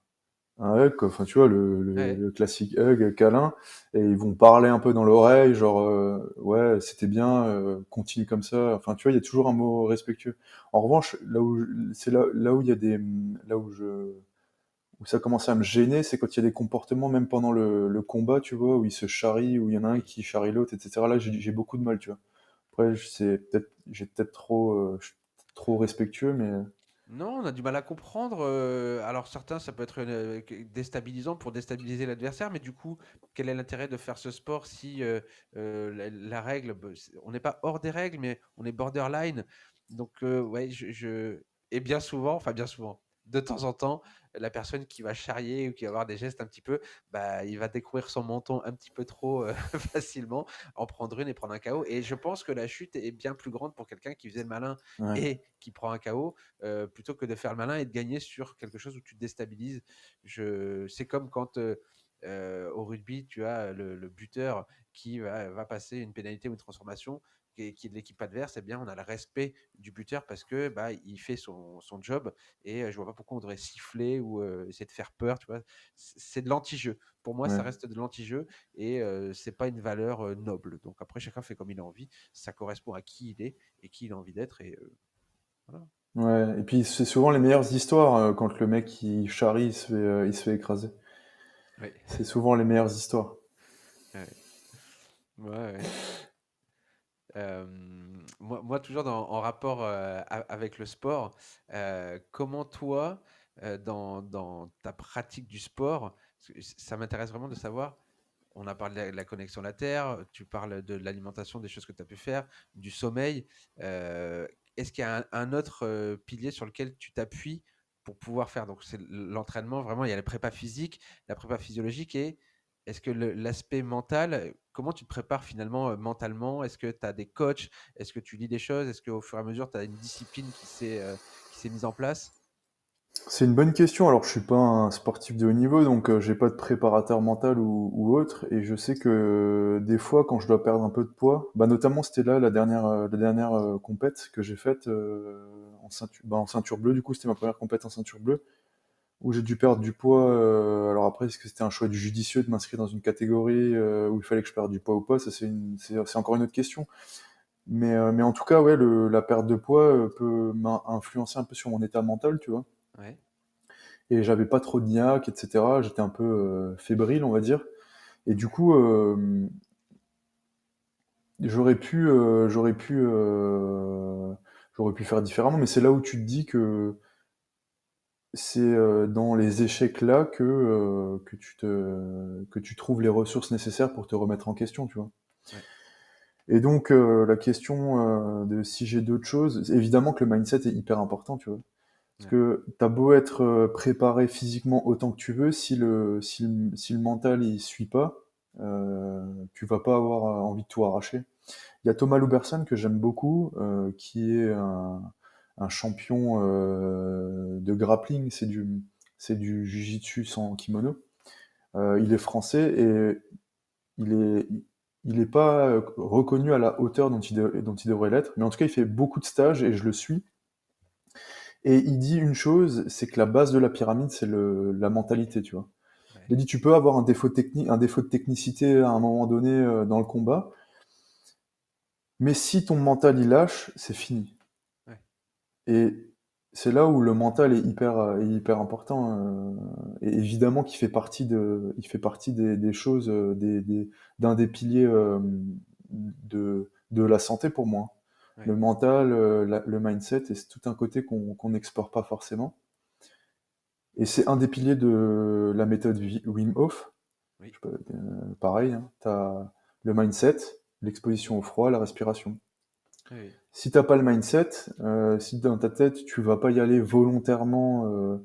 hug, quoi. Enfin, tu vois, Ouais. le classique hug, câlin, et ils vont parler un peu dans l'oreille, genre, ouais, c'était bien, continue comme ça. Enfin, tu vois, il y a toujours un mot respectueux. En revanche, c'est là où il y a là où ça commence à me gêner, c'est quand il y a des comportements, même pendant le combat, tu vois, où ils se charrient, où il y en a un Oui. qui charrie l'autre, etc. Là, j'ai beaucoup de mal, tu vois. Après, j'ai peut-être trop, je suis peut-être trop respectueux, mais Non, on a du mal à comprendre. Alors certains, ça peut être déstabilisant pour déstabiliser l'adversaire, mais du coup, quel est l'intérêt de faire ce sport si la règle, bah, on n'est pas hors des règles, mais on est borderline. Donc ouais, et bien souvent, enfin bien souvent, de temps en temps, la personne qui va charrier ou qui va avoir des gestes un petit peu, bah, il va découvrir son menton un petit peu trop facilement, en prendre une et prendre un KO. Et je pense que la chute est bien plus grande pour quelqu'un qui faisait le malin ouais, et qui prend un KO plutôt que de faire le malin et de gagner sur quelque chose où tu te déstabilises. C'est comme quand au rugby, tu as le buteur qui va passer une pénalité ou une transformation qui est de l'équipe adverse, eh bien, on a le respect du buteur parce que bah, il fait son job et je vois pas pourquoi on devrait siffler ou essayer de faire peur. Tu vois, c'est de l'anti-jeu. Pour moi, ça ouais. reste de l'anti-jeu et c'est pas une valeur noble. Donc après, chacun fait comme il a envie. Ça correspond à qui il est et qui il a envie d'être et voilà. Ouais, et puis c'est souvent les meilleures histoires quand le mec il charrie, il se fait écraser. Oui. C'est souvent les meilleures histoires. Ouais. Ouais, ouais. Moi, toujours en rapport avec le sport, comment toi, dans ta pratique du sport, parce que ça m'intéresse vraiment de savoir, on a parlé de la connexion à la Terre, tu parles de l'alimentation, des choses que tu as pu faire, du sommeil. Est-ce qu'il y a un autre pilier sur lequel tu t'appuies pour pouvoir faire? Donc, c'est l'entraînement, vraiment, il y a la prépa physique, la prépa physiologique et est-ce que l'aspect mental, comment tu te prépares finalement mentalement? Est-ce que tu as des coachs? Est-ce que tu lis des choses? Est-ce qu'au fur et à mesure, tu as une discipline qui s'est mise en place? C'est une bonne question. Alors, je suis pas un sportif de haut niveau, donc j'ai pas de préparateur mental ou autre. Et je sais que des fois, quand je dois perdre un peu de poids, bah notamment c'était là la dernière compète que j'ai faite en ceinture bleue. Du coup, c'était ma première compète en ceinture bleue où j'ai dû perdre du poids. Alors après, est-ce que c'était un choix du judicieux de m'inscrire dans une catégorie où il fallait que je perde du poids ou pas? Ça, c'est encore une autre question. Mais en tout cas, ouais, la perte de poids peut m'influencer un peu sur mon état mental, tu vois. Ouais, Et j'avais pas trop de niaque, etc. J'étais un peu fébrile, on va dire. Et du coup, j'aurais pu faire différemment. Mais c'est là où tu te dis que c'est dans les échecs là que tu trouves les ressources nécessaires pour te remettre en question, tu vois. ouais, Et donc la question de si j'ai d'autres choses, évidemment que le mindset est hyper important, tu vois. Parce Ouais. que t'as beau être préparé physiquement autant que tu veux, si le mental il suit pas, tu vas pas avoir envie de tout arracher. Il y a Thomas Louberson que j'aime beaucoup, qui est un champion de grappling, c'est du jiu-jitsu sans kimono. Il est français et il est, il est pas reconnu à la hauteur dont il devrait l'être, mais en tout cas il fait beaucoup de stages et je le suis. Et il dit une chose, c'est que la base de la pyramide, c'est la mentalité, tu vois. Ouais. Il dit, tu peux avoir un défaut de technicité à un moment donné dans le combat, mais si ton mental il lâche, c'est fini. Ouais. Et c'est là où le mental est hyper important. Et évidemment qu'il fait partie il fait partie des choses, d'un des piliers de la santé pour moi. Ouais. Le mental, le mindset, et c'est tout un côté qu'on n'explore pas forcément. Et c'est un des piliers de la méthode Wim Hof. Oui. Pareil, hein, tu as le mindset, l'exposition au froid, la respiration. Oui. Oui. Si t'as pas le mindset, si dans ta tête tu vas pas y aller volontairement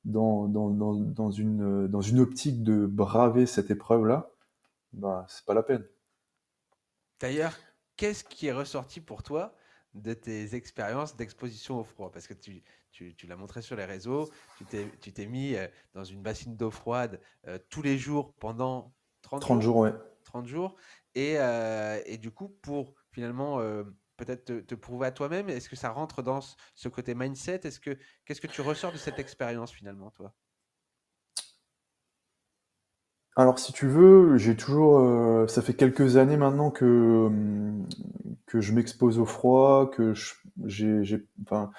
dans une optique de braver cette épreuve-là, bah c'est pas la peine. D'ailleurs, qu'est-ce qui est ressorti pour toi de tes expériences d'exposition au froid? Parce que tu l'as montré sur les réseaux, tu t'es mis dans une bassine d'eau froide tous les jours pendant 30 30 jours, jours, ouais. 30 jours, et du coup, pour finalement peut-être te prouver à toi-même, est-ce que ça rentre dans ce côté mindset? Qu'est-ce que tu ressors de cette expérience finalement, toi? Alors si tu veux, j'ai toujours, ça fait quelques années maintenant que je m'expose au froid, enfin,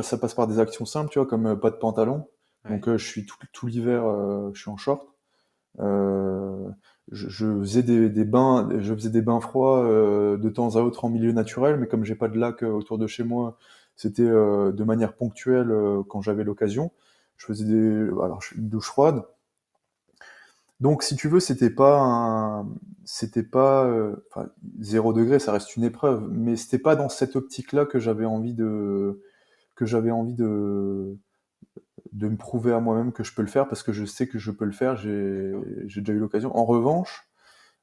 ça passe par des actions simples, tu vois, comme pas de pantalon. Ouais, Donc je suis tout l'hiver, je suis en short. Euh, je faisais des bains froids de temps à autre en milieu naturel, mais comme j'ai pas de lac autour de chez moi, c'était de manière ponctuelle quand j'avais l'occasion. Je faisais une douche froide. Donc, si tu veux, enfin, 0 degré, ça reste une épreuve, mais c'était pas dans cette optique-là que j'avais envie de me prouver à moi-même que je peux le faire parce que je sais que je peux le faire. d'accord. J'ai déjà eu l'occasion. En revanche,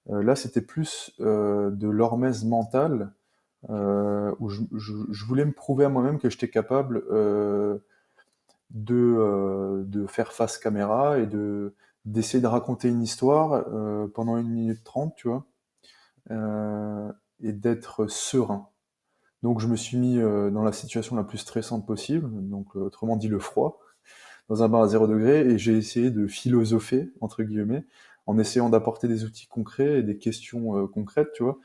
là, c'était plus de l'hormèse mentale Ok. où je voulais me prouver à moi-même que j'étais capable de faire face caméra et d'essayer de raconter une histoire pendant 1 minute 30, tu vois, euh, et d'être serein. Donc je me suis mis dans la situation la plus stressante possible, donc autrement dit le froid, dans un bain à 0 degré, et j'ai essayé de philosopher, entre guillemets, en essayant d'apporter des outils concrets et des questions concrètes, tu vois.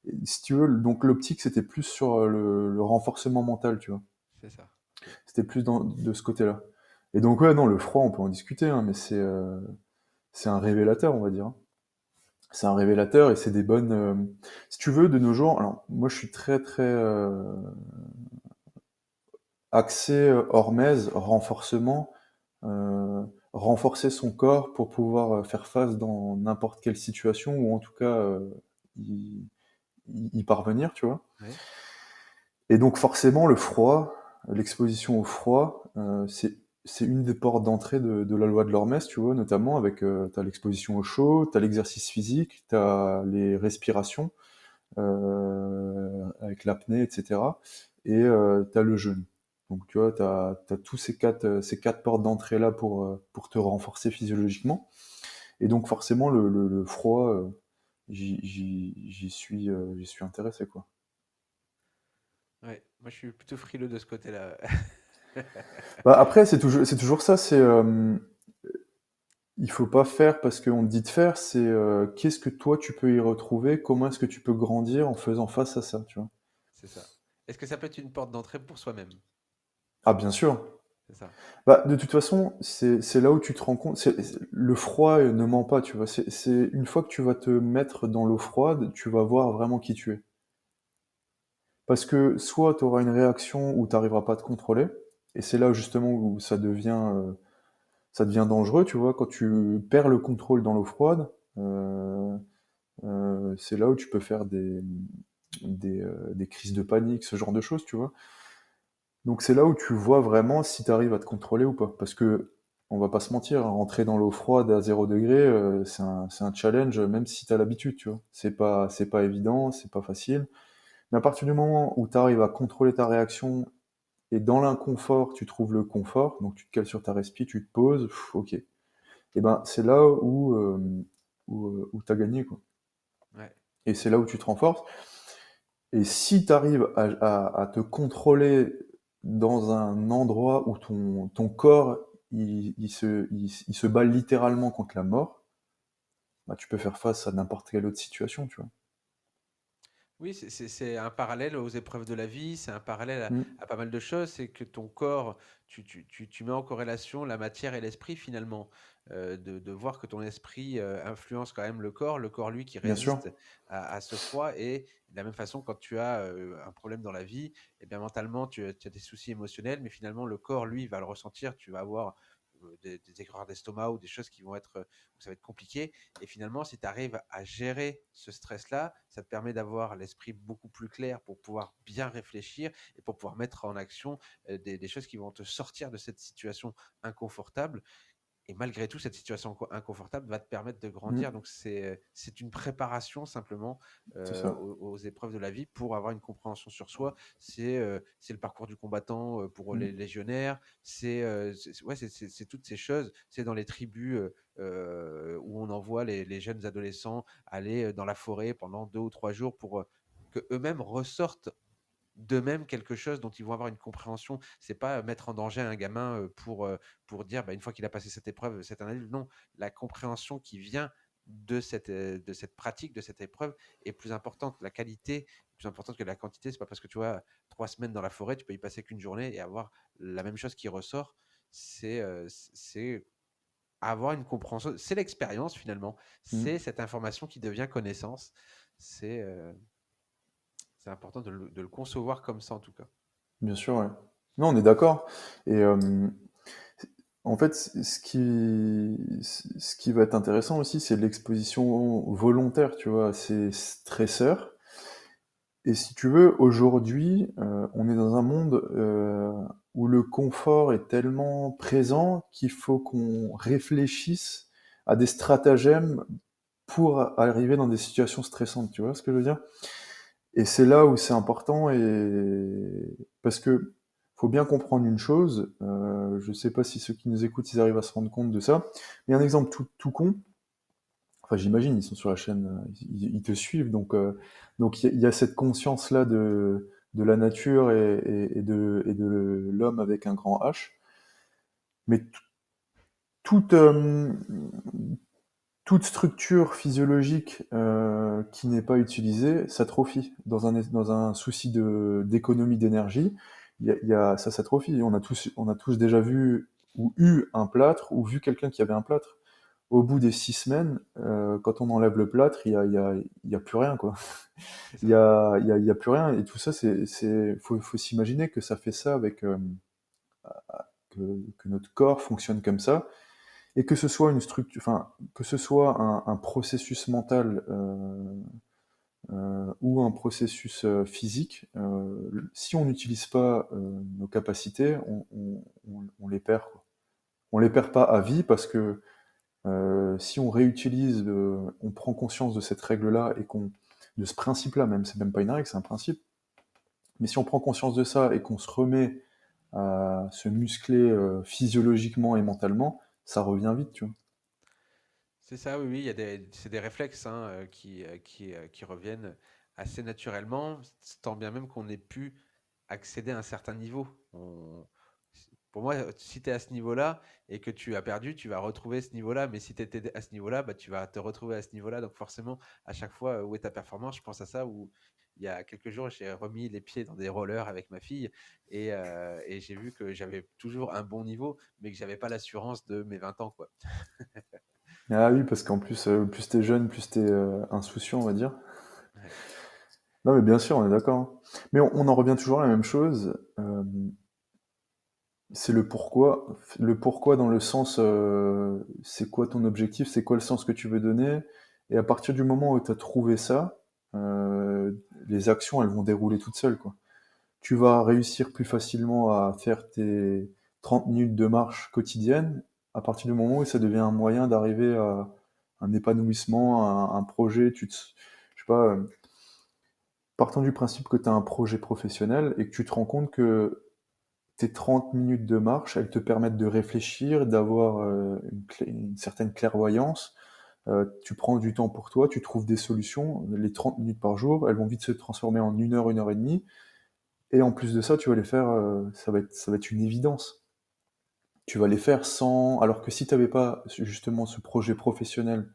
Et si tu veux, donc l'optique, c'était plus sur le renforcement mental, tu vois. C'est ça. Ok. C'était plus de ce côté-là. Et donc, ouais, non, le froid, on peut en discuter, hein, mais c'est un révélateur, on va dire, hein. C'est un révélateur et c'est des bonnes. Si tu veux, de nos jours, alors moi je suis très très axé hormèse, renforcement, euh, renforcer son corps pour pouvoir faire face dans n'importe quelle situation ou en tout cas y, y parvenir, tu vois. Ouais. Et donc forcément, le froid, l'exposition au froid, c'est une des portes d'entrée de la loi de l'Hormèse, tu vois, notamment avec, t'as l'exposition au chaud, t'as l'exercice physique, t'as les respirations, avec l'apnée, etc. Et t'as le jeûne. Donc tu vois, t'as tous ces quatre portes d'entrée-là pour te renforcer physiologiquement. Et donc forcément, le froid, j'y suis intéressé, quoi. Ouais. Moi, je suis plutôt frileux de ce côté-là. Bah, après, c'est toujours ça, il faut pas faire parce qu'on te dit de faire, c'est qu'est-ce que toi tu peux y retrouver, comment est-ce que tu peux grandir en faisant face à ça, tu vois. C'est ça. Est-ce que ça peut être une porte d'entrée pour soi-même? Ah, bien sûr. C'est ça. Bah, de toute façon, c'est là où tu te rends compte, le froid ne ment pas, tu vois. C'est une fois que tu vas te mettre dans l'eau froide, tu vas voir vraiment qui tu es. Parce que soit tu auras une réaction où tu n'arriveras pas à te contrôler, et c'est là justement où ça devient dangereux, tu vois, quand tu perds le contrôle dans l'eau froide, c'est là où tu peux faire des crises de panique, ce genre de choses, tu vois. Donc c'est là où tu vois vraiment si tu arrives à te contrôler ou pas. Parce que, on va pas se mentir, hein, rentrer dans l'eau froide à 0 degré, c'est un challenge, même si tu as l'habitude, tu vois. C'est pas évident, c'est pas facile. Mais à partir du moment où tu arrives à contrôler ta réaction et dans l'inconfort, tu trouves le confort, donc tu te cales sur ta respi, tu te poses, ok. Et ben c'est là où tu as gagné, quoi. Ouais. Et c'est là où tu te renforces. Et si tu arrives à te contrôler dans un endroit où ton corps il se bat littéralement contre la mort, bah, tu peux faire face à n'importe quelle autre situation, tu vois. Oui, c'est un parallèle aux épreuves de la vie, c'est un parallèle Mm. à pas mal de choses. C'est que ton corps, tu mets en corrélation la matière et l'esprit finalement. De voir que ton esprit influence quand même le corps lui qui Bien sûr. résiste à ce froid. Et de la même façon, quand tu as un problème dans la vie, et bien mentalement, tu as des soucis émotionnels, mais finalement, le corps lui va le ressentir. Tu vas avoir des aigreurs d'estomac ou des choses qui vont être, où ça va être compliqué. Et finalement, si tu arrives à gérer ce stress-là, ça te permet d'avoir l'esprit beaucoup plus clair pour pouvoir bien réfléchir et pour pouvoir mettre en action des choses qui vont te sortir de cette situation inconfortable. Et malgré tout, cette situation inconfortable va te permettre de grandir. Mm. Donc, c'est une préparation simplement C'est ça. aux épreuves de la vie pour avoir une compréhension sur soi. C'est le parcours du combattant pour les Mm. légionnaires. Ouais, c'est toutes ces choses. C'est dans les tribus où on envoie les jeunes adolescents aller dans la forêt pendant 2 ou 3 jours pour que eux-mêmes ressortent d'eux-mêmes quelque chose dont ils vont avoir une compréhension. C'est pas mettre en danger un gamin pour dire bah, une fois qu'il a passé cette épreuve, c'est un adulte. Non, la compréhension qui vient de cette pratique, de cette épreuve est plus importante. La qualité est plus importante que la quantité. C'est pas parce que tu vois 3 semaines dans la forêt, tu peux y passer qu'une journée et avoir la même chose qui ressort. C'est avoir une compréhension. C'est l'expérience finalement. Mm. C'est cette information qui devient connaissance. C'est euh, c'est important de le concevoir comme ça en tout cas. Bien sûr, ouais. Non, on est d'accord. Et en fait, ce qui va être intéressant aussi, c'est l'exposition volontaire, tu vois, à ces stresseurs. Et si tu veux, aujourd'hui, on est dans un monde où le confort est tellement présent qu'il faut qu'on réfléchisse à des stratagèmes pour arriver dans des situations stressantes, tu vois ce que je veux dire? Et c'est là où c'est important et parce que faut bien comprendre une chose, je sais pas si ceux qui nous écoutent, ils arrivent à se rendre compte de ça, mais un exemple tout con, enfin j'imagine, ils sont sur la chaîne, ils te suivent, donc il y a cette conscience-là de la nature et de l'homme avec un grand H, mais toute, toute structure physiologique qui n'est pas utilisée s'atrophie. Dans un souci d'économie d'énergie, ça s'atrophie. On a tous déjà vu ou eu un plâtre ou vu quelqu'un qui avait un plâtre. Au bout des 6 semaines, quand on enlève le plâtre, il y a plus rien, quoi. C'est ça. Il y a plus rien. Et tout ça, faut s'imaginer que ça fait ça avec que notre corps fonctionne comme ça et que ce soit une structure, enfin, que ce soit un processus mental ou un processus physique, si on n'utilise pas nos capacités, on les perd, quoi. On les perd pas à vie parce que si on réutilise, on prend conscience de cette règle-là et de ce principe-là, même, c'est même pas une règle, c'est un principe. Mais si on prend conscience de ça et qu'on se remet à se muscler physiologiquement et mentalement, ça revient vite, tu vois. C'est ça, oui, oui, c'est des réflexes hein, qui reviennent assez naturellement, tant bien même qu'on ait pu accéder à un certain niveau. Pour moi, si tu es à ce niveau-là et que tu as perdu, tu vas retrouver ce niveau-là, mais si tu étais à ce niveau-là, bah, tu vas te retrouver à ce niveau-là. Donc forcément, à chaque fois, où est ta performance? Je pense à ça où il y a quelques jours, j'ai remis les pieds dans des rollers avec ma fille et j'ai vu que j'avais toujours un bon niveau, mais que j'avais pas l'assurance de mes 20 ans, quoi. Ah oui, parce qu'en plus, plus t'es jeune, plus t'es insouciant, on va dire. Ouais. Non, mais bien sûr, on est d'accord, hein. Mais on en revient toujours à la même chose. C'est le pourquoi. Le pourquoi dans le sens, c'est quoi ton objectif, c'est quoi le sens que tu veux donner. Et à partir du moment où tu as trouvé ça, les actions, elles vont dérouler toutes seules, quoi. tu vas réussir plus facilement à faire tes 30 minutes de marche quotidienne à partir du moment où ça devient un moyen d'arriver à un épanouissement, un projet. Je sais pas, partant du principe que tu as un projet professionnel et que tu te rends compte que tes 30 minutes de marche, elles te permettent de réfléchir, d'avoir une certaine clairvoyance. Tu prends du temps pour toi, tu trouves des solutions. Les 30 minutes par jour, elles vont vite se transformer en 1 heure et demie. Et en plus de ça, tu vas les faire, ça va être une évidence. Tu vas les faire sans. Alors que si tu n'avais pas justement ce projet professionnel,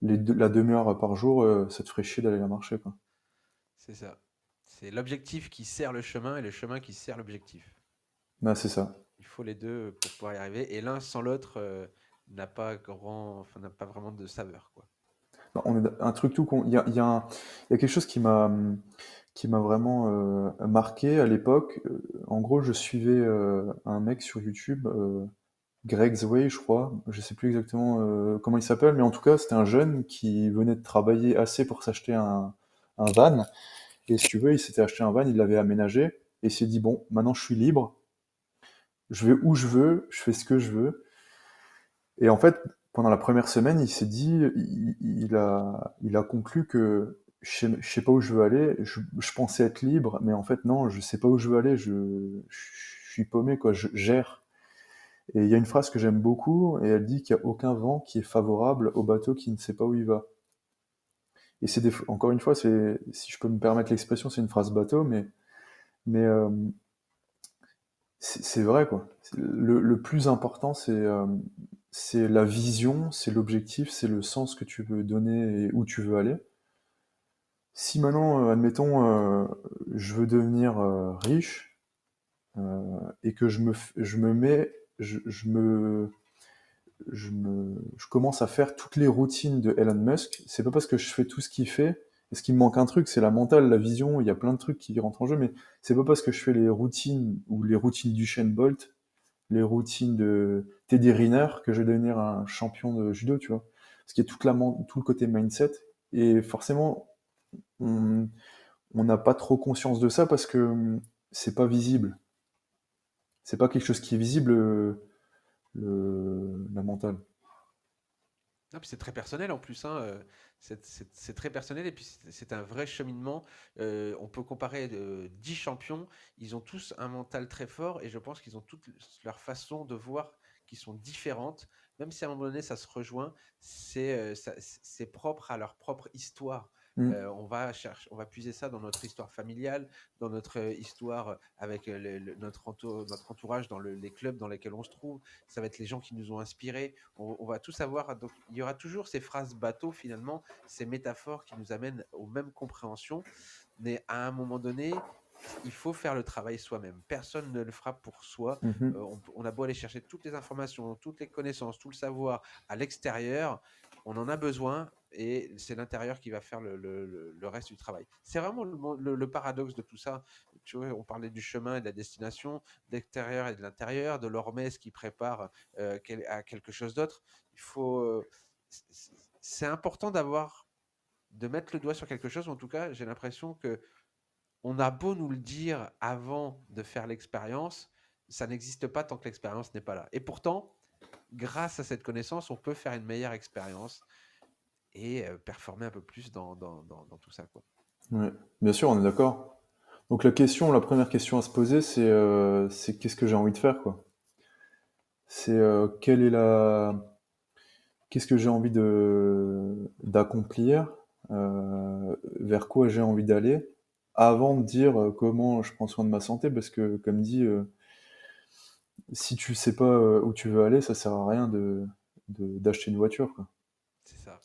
la demi-heure par jour, ça te ferait chier d'aller la marcher, quoi. C'est ça. C'est l'objectif qui sert le chemin et le chemin qui sert l'objectif. Ah, c'est ça. Il faut les deux pour pouvoir y arriver. Et l'un sans l'autre n'a pas vraiment de saveur, quoi. Non, un truc tout con. Il y a quelque chose qui m'a vraiment marqué à l'époque. En gros, je suivais un mec sur YouTube, Greg's Way, je crois. Je sais plus exactement comment il s'appelle, mais en tout cas, c'était un jeune qui venait de travailler assez pour s'acheter un van. Et si tu veux, il s'était acheté un van, il l'avait aménagé, et il s'est dit, bon, maintenant je suis libre, je vais où je veux, je fais ce que je veux. Et en fait, pendant la première semaine, il s'est dit, il a conclu que je sais pas où je veux aller, je pensais être libre, mais en fait, non, je sais pas où je veux aller, je suis paumé, quoi, je gère. Et il y a une phrase que j'aime beaucoup, et elle dit qu'il n'y a aucun vent qui est favorable au bateau qui ne sait pas où il va. Et encore une fois, si je peux me permettre l'expression, c'est une phrase bateau, mais c'est vrai, quoi. Le plus important, c'est la vision, c'est l'objectif, c'est le sens que tu veux donner et où tu veux aller. Si maintenant, admettons, je veux devenir riche et que je me mets, je commence à faire toutes les routines de Elon Musk, c'est pas parce que je fais tout ce qu'il fait. Est-ce qu'il me manque un truc? C'est la mentale, la vision, il y a plein de trucs qui rentrent en jeu, mais c'est pas parce que je fais les routines ou les routines du Shane Bolt, les routines de Teddy Riner que je vais devenir un champion de judo, tu vois. Parce qu'il y a tout le côté mindset, et forcément, on on n'a pas trop conscience de ça parce que c'est pas visible. C'est pas quelque chose qui est visible, la mentale. Non, puis c'est très personnel en plus, hein, c'est très personnel et puis c'est un vrai cheminement. On peut comparer 10 champions, ils ont tous un mental très fort et je pense qu'ils ont toutes leur façon de voir qui sont différentes. Même si à un moment donné ça se rejoint, c'est propre à leur propre histoire. Mm. On va puiser ça dans notre histoire familiale, dans notre histoire avec notre entourage, dans les clubs dans lesquels on se trouve. Ça va être les gens qui nous ont inspirés. On va tout savoir. Donc, il y aura toujours ces phrases bateau, finalement, ces métaphores qui nous amènent aux mêmes compréhensions. Mais à un moment donné, il faut faire le travail soi-même. Personne ne le fera pour soi. Mhm. On a beau aller chercher toutes les informations, toutes les connaissances, tout le savoir à l'extérieur, on en a besoin et c'est l'intérieur qui va faire le reste du travail. C'est vraiment le paradoxe de tout ça. Tu vois, on parlait du chemin et de la destination, de l'extérieur et de l'intérieur, de l'hormèse qui prépare à quelque chose d'autre. Il faut. C'est important de mettre le doigt sur quelque chose. En tout cas, j'ai l'impression que on a beau nous le dire avant de faire l'expérience, ça n'existe pas tant que l'expérience n'est pas là. Et pourtant, grâce à cette connaissance, on peut faire une meilleure expérience et performer un peu plus dans tout ça, quoi. Ouais. Bien sûr, on est d'accord. Donc la première question à se poser, c'est qu'est-ce que j'ai envie de faire, quoi. C'est qu'est-ce que j'ai envie de d'accomplir, vers quoi j'ai envie d'aller, avant de dire comment je prends soin de ma santé, parce que comme dit, si tu sais pas où tu veux aller, ça sert à rien d'acheter une voiture, quoi. C'est ça.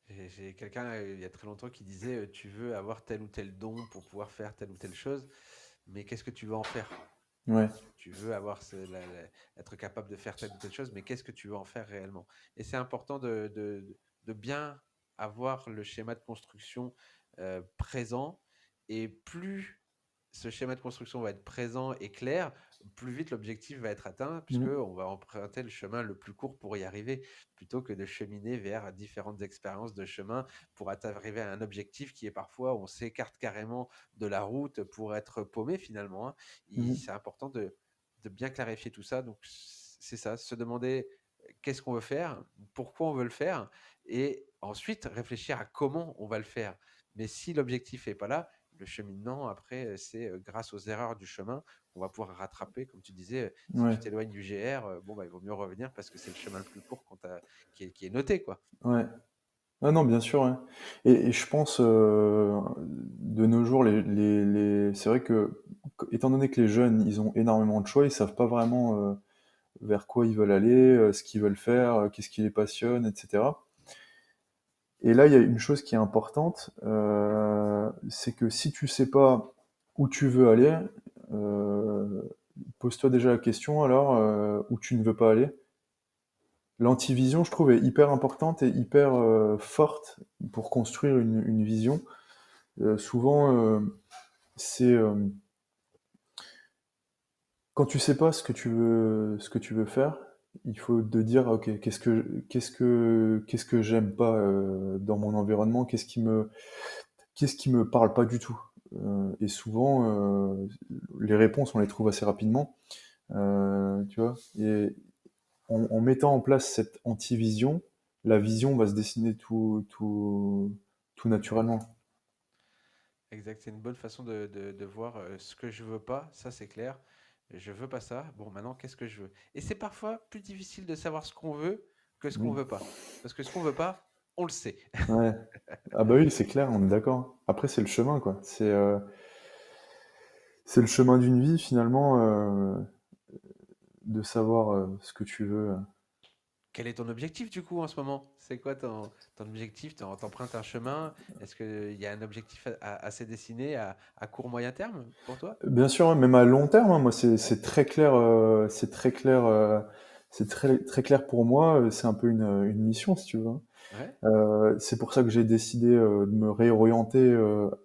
J'ai quelqu'un il y a très longtemps qui disait tu veux avoir tel ou tel don pour pouvoir faire telle ou telle chose, mais qu'est-ce que tu veux en faire? Ouais. Tu veux avoir être capable de faire telle ou telle chose, mais qu'est-ce que tu veux en faire réellement? Et c'est important de bien avoir le schéma de construction présent. Et plus ce schéma de construction va être présent et clair, plus vite l'objectif va être atteint, Mmh. puisqu'on va emprunter le chemin le plus court pour y arriver, plutôt que de cheminer vers différentes expériences de chemin pour arriver à un objectif qui est parfois, on s'écarte carrément de la route pour être paumé finalement, hein. Mmh. C'est important de bien clarifier tout ça. Donc, c'est ça, se demander qu'est-ce qu'on veut faire, pourquoi on veut le faire, et ensuite réfléchir à comment on va le faire. Mais si l'objectif n'est pas là, le cheminement, après, c'est grâce aux erreurs du chemin qu'on va pouvoir rattraper. Comme tu disais, si Ouais, tu t'éloignes du GR, bon, bah, il vaut mieux revenir parce que c'est le chemin le plus court qui est noté, quoi. ouais. Ah non, bien sûr, ouais. Et je pense, de nos jours, c'est vrai que, étant donné que les jeunes, ils ont énormément de choix, ils savent pas vraiment vers quoi ils veulent aller, ce qu'ils veulent faire, qu'est-ce qui les passionne, etc. Et là, il y a une chose qui est importante, c'est que si tu sais pas où tu veux aller, euh, pose-toi déjà la question alors où tu ne veux pas aller. L'antivision, je trouve, est hyper importante et hyper forte pour construire une vision. Souvent, c'est quand tu sais pas ce que tu veux faire, il faut te dire, ok, qu'est-ce que j'aime pas dans mon environnement, qu'est-ce qui me parle pas du tout. Et souvent, les réponses, on les trouve assez rapidement, tu vois. Et en mettant en place cette antivision, la vision va se dessiner tout naturellement. Exact, c'est une bonne façon de voir ce que je veux pas, ça c'est clair. Je veux pas ça. Bon, maintenant, qu'est-ce que je veux? Et c'est parfois plus difficile de savoir ce qu'on veut que ce qu'on Oui. veut pas. Parce que ce qu'on veut pas, on le sait. Ouais. Ah bah oui, c'est clair, on est d'accord. Après, c'est le chemin, quoi. C'est le chemin d'une vie, finalement, de savoir ce que tu veux. Quel est ton objectif du coup en ce moment? C'est quoi ton objectif? T'empruntes un chemin? Est-ce qu'il y a un objectif assez dessiné à court moyen terme pour toi? Bien sûr, hein, même à long terme, hein, moi, Ouais, c'est très clair, c'est très clair pour moi. C'est un peu une mission, si tu veux, hein. ouais, C'est pour ça que j'ai décidé de me réorienter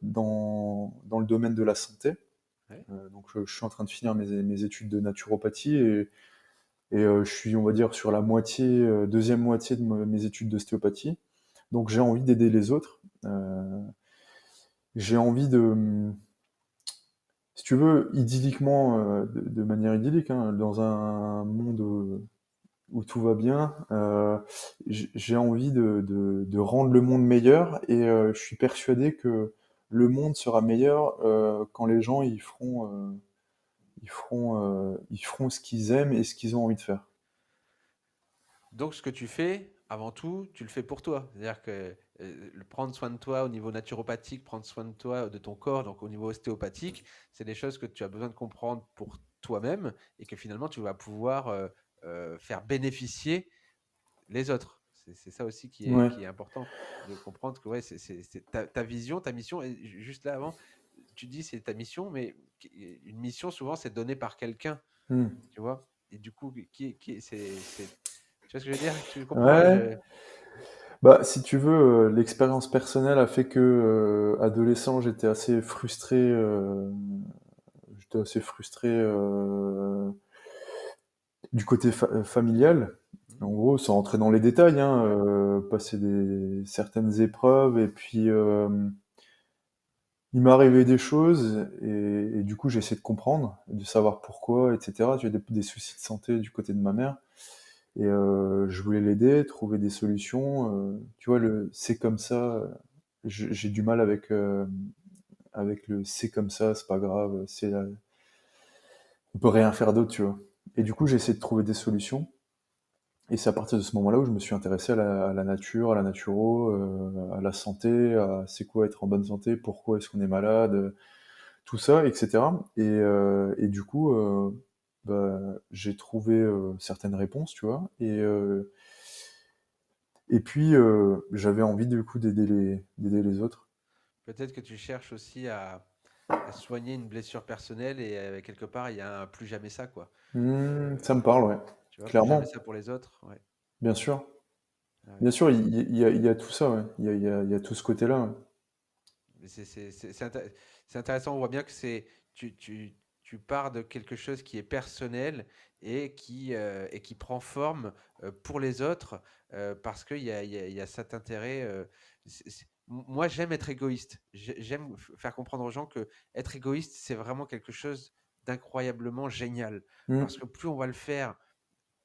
dans le domaine de la santé. ouais. Donc, je suis en train de finir mes études de naturopathie et je suis, on va dire, sur la moitié, deuxième moitié de mes études d'ostéopathie. Donc, j'ai envie d'aider les autres. J'ai envie de, si tu veux, idylliquement, de manière idyllique, hein, dans un monde où tout va bien, j'ai envie de rendre le monde meilleur et je suis persuadé que le monde sera meilleur quand les gens ils feront ce qu'ils aiment et ce qu'ils ont envie de faire. Donc ce que tu fais, avant tout, tu le fais pour toi. C'est-à-dire que prendre soin de toi au niveau naturopathique, prendre soin de toi, de ton corps, donc au niveau ostéopathique, c'est des choses que tu as besoin de comprendre pour toi-même et que finalement tu vas pouvoir faire bénéficier les autres. C'est ça aussi Ouais. qui est important, de comprendre que ouais, c'est ta vision, ta mission. Et juste là avant, tu dis c'est ta mission, mais une mission souvent c'est donné par quelqu'un, Hmm. tu vois. Et du coup, tu vois ce que je veux dire? Tu comprends? Ouais. Bah, si tu veux, l'expérience personnelle a fait que, adolescent, j'étais assez frustré du côté familial. En gros, sans rentrer dans les détails, hein, Ouais, passer certaines épreuves et puis il m'est arrivé des choses et du coup j'ai essayé de comprendre, de savoir pourquoi, etc. J'ai des soucis de santé du côté de ma mère et je voulais l'aider, trouver des solutions. Tu vois, c'est comme ça. J'ai du mal avec le c'est comme ça, c'est pas grave, on peut rien faire d'autre, tu vois. Et du ouais. coup j'ai essayé de trouver des solutions. Et c'est à partir de ce moment-là où je me suis intéressé à la nature, à la naturo, à la santé, à c'est quoi être en bonne santé, pourquoi est-ce qu'on est malade, tout ça, etc. Et du coup, bah, j'ai trouvé certaines réponses, tu vois. Et puis, j'avais envie du coup d'aider les autres. Peut-être que tu cherches aussi à soigner une blessure personnelle et quelque part, il y a un plus jamais ça, quoi. Ça me parle, ouais. Tu vois, plus jamais Clairement, ça pour les autres. Ouais. bien sûr. Ah ouais. Bien sûr, il y a tout ça, ouais. Il y a tout ce côté-là, ouais. Mais c'est intéressant. On voit bien que tu tu pars de quelque chose qui est personnel et qui prend forme pour les autres parce qu'il y a cet intérêt. Moi, j'aime être égoïste. J'aime faire comprendre aux gens que être égoïste, c'est vraiment quelque chose d'incroyablement génial. Mm. Parce que plus on va le faire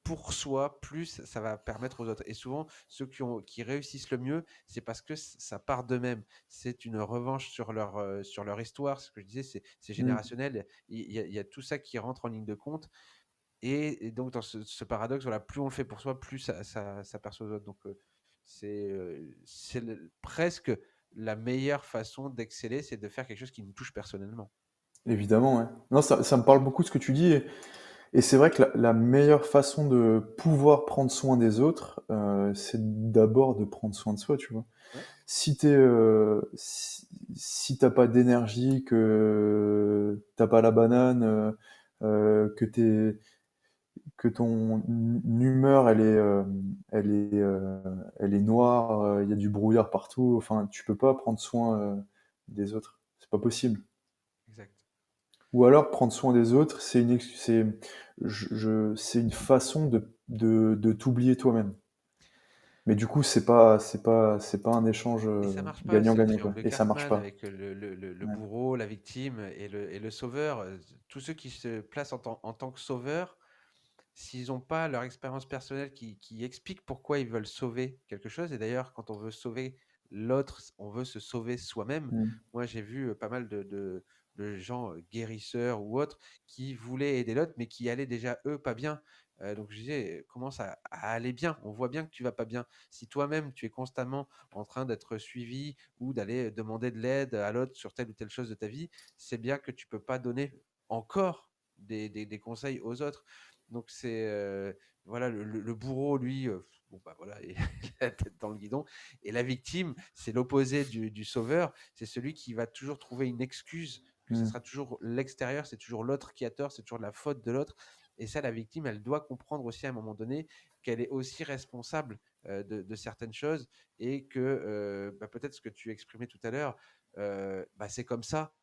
pour soi, plus ça va permettre aux autres. Et souvent, ceux qui réussissent le mieux, c'est parce que ça part d'eux-mêmes. C'est une revanche sur leur histoire. Ce que je disais, c'est Mm. générationnel. Il y a tout ça qui rentre en ligne de compte. Et donc, dans ce paradoxe, voilà, plus on le fait pour soi, plus ça perçoit aux autres. Donc, presque la meilleure façon d'exceller, c'est de faire quelque chose qui nous touche personnellement. Évidemment, ouais. Non, ça me parle beaucoup de ce que tu dis. Et c'est vrai que la meilleure façon de pouvoir prendre soin des autres, c'est d'abord de prendre soin de soi, tu vois. Ouais, Si si t'as pas d'énergie, que t'as pas la banane, que ton humeur elle est noire, il y a du brouillard partout. Enfin, tu peux pas prendre soin des autres. C'est pas possible. exact. Ou alors prendre soin des autres, c'est une façon de t'oublier toi-même. Mais du coup, c'est pas un échange Et ça marche pas, c'est le gagnant-gagnant, quoi. triangle de Et ça marche Cartman pas. avec le Ouais. bourreau, la victime et le sauveur. Tous ceux qui se placent en tant que sauveurs, s'ils n'ont pas leur expérience personnelle qui explique pourquoi ils veulent sauver quelque chose, et d'ailleurs, quand on veut sauver l'autre, on veut se sauver soi-même. Mm. Moi, j'ai vu pas mal de gens guérisseurs ou autres qui voulaient aider l'autre, mais qui allaient déjà, eux, pas bien. Donc, je disais, commence à aller bien. On voit bien que tu vas pas bien. Si toi-même, tu es constamment en train d'être suivi ou d'aller demander de l'aide à l'autre sur telle ou telle chose de ta vie, c'est bien que tu peux pas donner encore des conseils aux autres. Donc c'est voilà le bourreau lui bon bah voilà il a la tête dans le guidon et la victime c'est l'opposé du sauveur, c'est celui qui va toujours trouver une excuse que ce Mm. sera toujours l'extérieur, c'est toujours l'autre qui a tort, c'est toujours la faute de l'autre et ça la victime elle doit comprendre aussi à un moment donné qu'elle est aussi responsable de certaines choses et que bah, peut-être ce que tu exprimais tout à l'heure bah, c'est comme ça.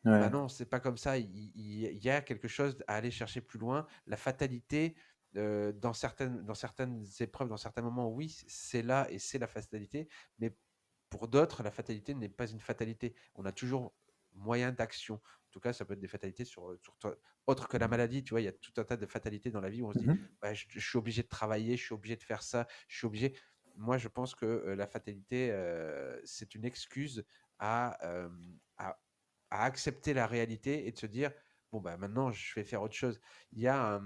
Bah Ouais. non, c'est pas comme ça. Il y a quelque chose à aller chercher plus loin. La fatalité, dans certaines épreuves, dans certains moments, oui, c'est là et c'est la fatalité. Mais pour d'autres, la fatalité n'est pas une fatalité. On a toujours moyen d'action. En tout cas, ça peut être des fatalités autres que la maladie. Tu vois, il y a tout un tas de fatalités dans la vie où on se dit, Mhm. bah, je suis obligé de travailler, je suis obligé de faire ça, je suis obligé. Moi, je pense que la fatalité, c'est une excuse à, euh, à à accepter la réalité et de se dire bon bah maintenant je vais faire autre chose. Il y a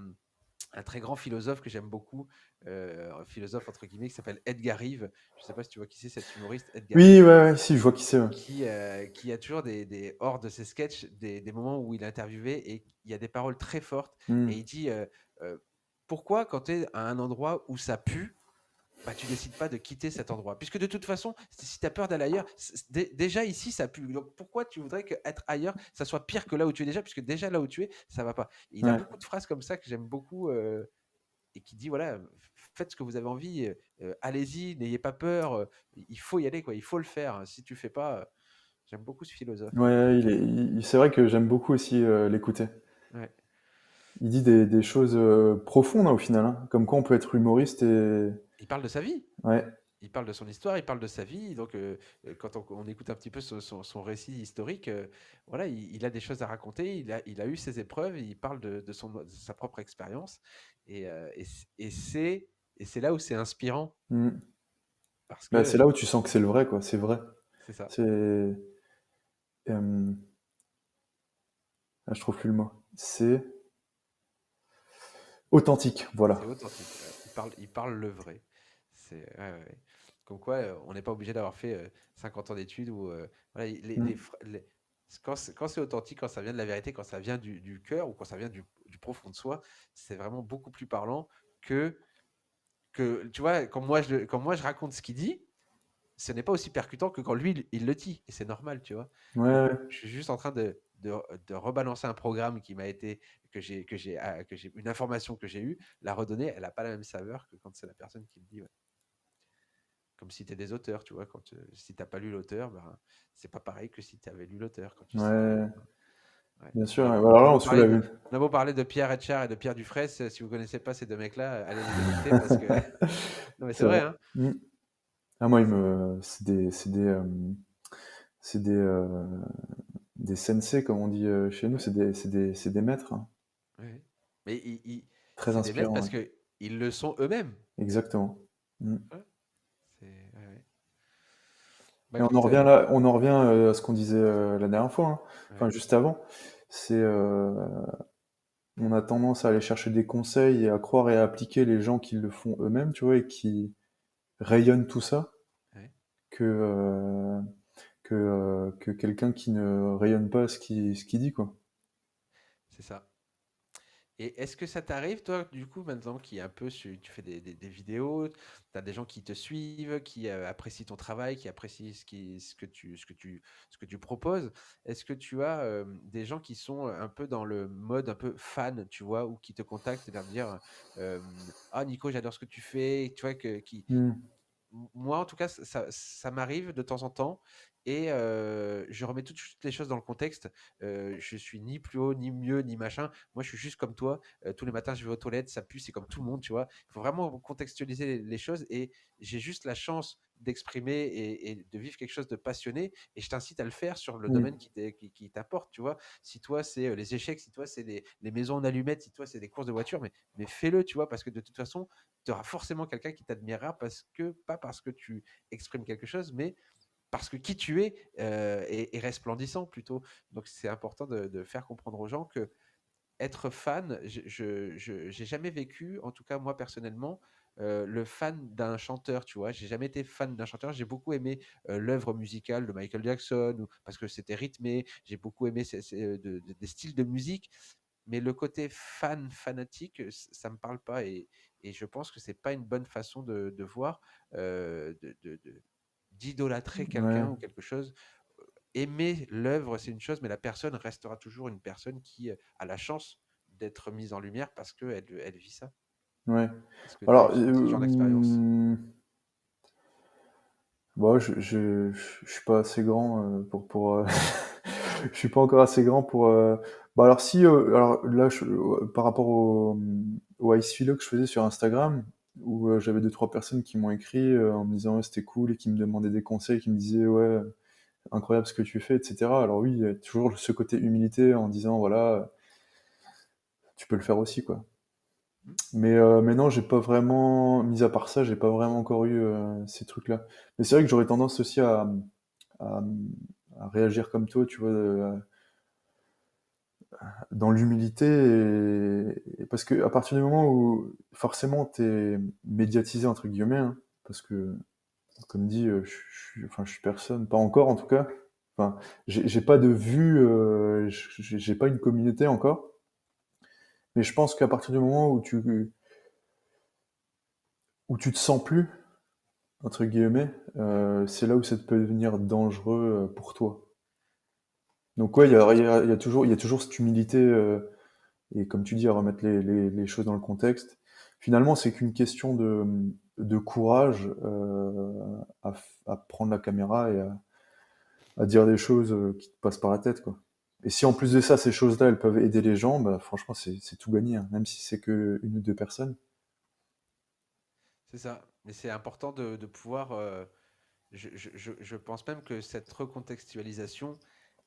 un très grand philosophe que j'aime beaucoup, un philosophe entre guillemets qui s'appelle Edgar Rive. Je ne sais pas si tu vois qui c'est cet humoriste Edgar Oui, Rive ouais, ouais, si, je vois qui c'est. Ouais. qui a toujours hors de ses sketchs des moments où il est interviewé et il y a des paroles très fortes et Mm. il dit euh, pourquoi quand tu es à un endroit où ça pue bah, tu décides pas de quitter cet endroit. Puisque de toute façon, si tu as peur d'aller ailleurs, déjà ici, ça pue. Donc pourquoi tu voudrais qu'être ailleurs, ça soit pire que là où tu es déjà, puisque déjà là où tu es, ça va pas. Et il a Ouais. beaucoup de phrases comme ça que j'aime beaucoup et qui dit voilà, faites ce que vous avez envie, allez-y, n'ayez pas peur, il faut y aller, quoi, il faut le faire. Si tu fais pas, j'aime beaucoup ce philosophe. Ouais, c'est vrai que j'aime beaucoup aussi l'écouter. Ouais. Il dit des choses profondes hein, au final, hein. Comme quoi on peut être humoriste et Il parle de sa vie. ouais. Il parle de son histoire, il parle de sa vie. Donc, quand on écoute un petit peu son récit historique, voilà, il a des choses à raconter. Il a eu ses épreuves. Il parle de sa propre expérience. Et, et c'est là où c'est inspirant Mm. parce Bah, que c'est là où tu sens que c'est le vrai, quoi. C'est vrai. c'est ça. C'est ah, je trouve plus le mot. C'est authentique, C'est voilà. authentique. Ouais. Il parle le vrai. Ouais, ouais, ouais. Comme quoi, on n'est pas obligé d'avoir fait 50 ans d'études ou voilà, Mm. quand c'est authentique, quand ça vient de la vérité, quand ça vient du cœur ou quand ça vient du profond de soi, c'est vraiment beaucoup plus parlant que, tu vois, quand moi je raconte ce qu'il dit, ce n'est pas aussi percutant que quand lui, il le dit. Et c'est normal, tu vois. Ouais, Donc, ouais. je suis juste en train de rebalancer un programme qui m'a été, une information que j'ai eue, la redonner, elle n'a pas la même saveur que quand c'est la personne qui le dit. Ouais. Comme si tu es des auteurs, tu vois. Si tu n'as pas lu l'auteur, ben, c'est pas pareil que si tu avais lu l'auteur quand tu cites. Ouais. Ouais. Bien sûr, Et ouais. on Alors a là, on beau parler soulève de, une. on a beau parler de Pierre Etchard et de Pierre Dufraisse, si vous connaissez pas ces deux mecs-là, allez les écouter parce que non mais c'est C'est vrai. vrai, hein. Mm. Ah, moi, C'est- c'est des sensei, comme on dit chez nous, ouais, c'est des maîtres, hein. ouais. Mais Très c'est des maîtres inspirants, parce ouais. que ils le sont eux-mêmes. Exactement. Mm. Ouais, ouais, ouais. Bah Et on en écoute, revient là, on en revient à ce qu'on disait la dernière fois, hein. Enfin, ouais, juste avant. C'est, on a tendance à aller chercher des conseils et à croire et à appliquer les gens qui le font eux-mêmes, tu vois, et qui rayonnent tout ça, ouais, que, que quelqu'un qui ne rayonne pas ce qu'il dit, quoi. c'est ça. Et est-ce que ça t'arrive, toi, du coup, maintenant, qui est un peu, tu fais des vidéos, tu as des gens qui te suivent, qui apprécient ton travail, qui apprécient ce que tu proposes. Est-ce que tu as des gens qui sont un peu dans le mode un peu fan, tu vois, ou qui te contactent et leur dire euh, ah, Nico, j'adore ce que tu fais, tu vois, Hmm. moi, en tout cas, ça m'arrive de temps en temps et je remets toutes les choses dans le contexte. Je suis ni plus haut, ni mieux, ni machin. Moi, je suis juste comme toi. Tous les matins, je vais aux toilettes, ça pue, c'est comme tout le monde, tu vois. Il faut vraiment contextualiser les choses et j'ai juste la chance d'exprimer et de vivre quelque chose de passionné et je t'incite à le faire sur le Hmm. domaine qui t'apporte, tu vois. Si toi, c'est les échecs, si toi, c'est les maisons en allumettes, si toi, c'est des courses de voiture, mais fais-le, tu vois, parce que de toute façon, tu auras forcément quelqu'un qui t'admirera pas parce que tu exprimes quelque chose, mais parce que qui tu es est resplendissant plutôt. Donc c'est important de faire comprendre aux gens que être fan, j'ai jamais vécu, en tout cas moi personnellement, le fan d'un chanteur, tu vois. J'ai jamais été fan d'un chanteur. J'ai beaucoup aimé l'œuvre musicale de Michael Jackson parce que c'était rythmé. J'ai beaucoup aimé des styles de musique, mais le côté fanatique, ça me parle pas et je pense que c'est pas une bonne façon de voir, d'idolâtrer Ouais, quelqu'un ou quelque chose. Aimer l'œuvre, c'est une chose, mais la personne restera toujours une personne qui a la chance d'être mise en lumière parce qu'elle vit ça. ouais. Est-ce que tu as Alors, eu ce genre d'expérience? bon, je suis pas assez grand pour je suis pas encore assez grand pour. Bah alors si, alors là, par rapport au Ice Philo que je faisais sur Instagram, où j'avais deux trois personnes qui m'ont écrit en me disant ouais, c'était cool et qui me demandaient des conseils, qui me disaient ouais incroyable ce que tu fais, etc. Alors oui, il y a toujours ce côté humilité en disant voilà tu peux le faire aussi quoi. Hmm. Mais non, j'ai pas vraiment, mis à part ça, j'ai pas vraiment encore eu ces trucs-là. Mais c'est vrai que j'aurais tendance aussi à, à réagir comme toi, tu vois, dans l'humilité, parce que à partir du moment où forcément t'es médiatisé entre guillemets, hein, parce que comme dit, enfin, je suis personne, pas encore en tout cas. Enfin, j'ai pas de vue, j'ai pas une communauté encore. Mais je pense qu'à partir du moment où tu te sens plus, entre guillemets, Ouais. c'est là où ça peut devenir dangereux pour toi. Donc ouais, C'est sûr. il y a toujours cette humilité, et comme tu dis, à remettre les choses dans le contexte. Finalement, c'est qu'une question de courage à prendre la caméra et à dire des choses qui te passent par la tête, quoi. Et si en plus de ça, ces choses-là, elles peuvent aider les gens, bah, franchement, c'est tout gagné, hein, même si c'est que une ou deux personnes. C'est ça. Mais c'est important de pouvoir. Je pense même que cette recontextualisation,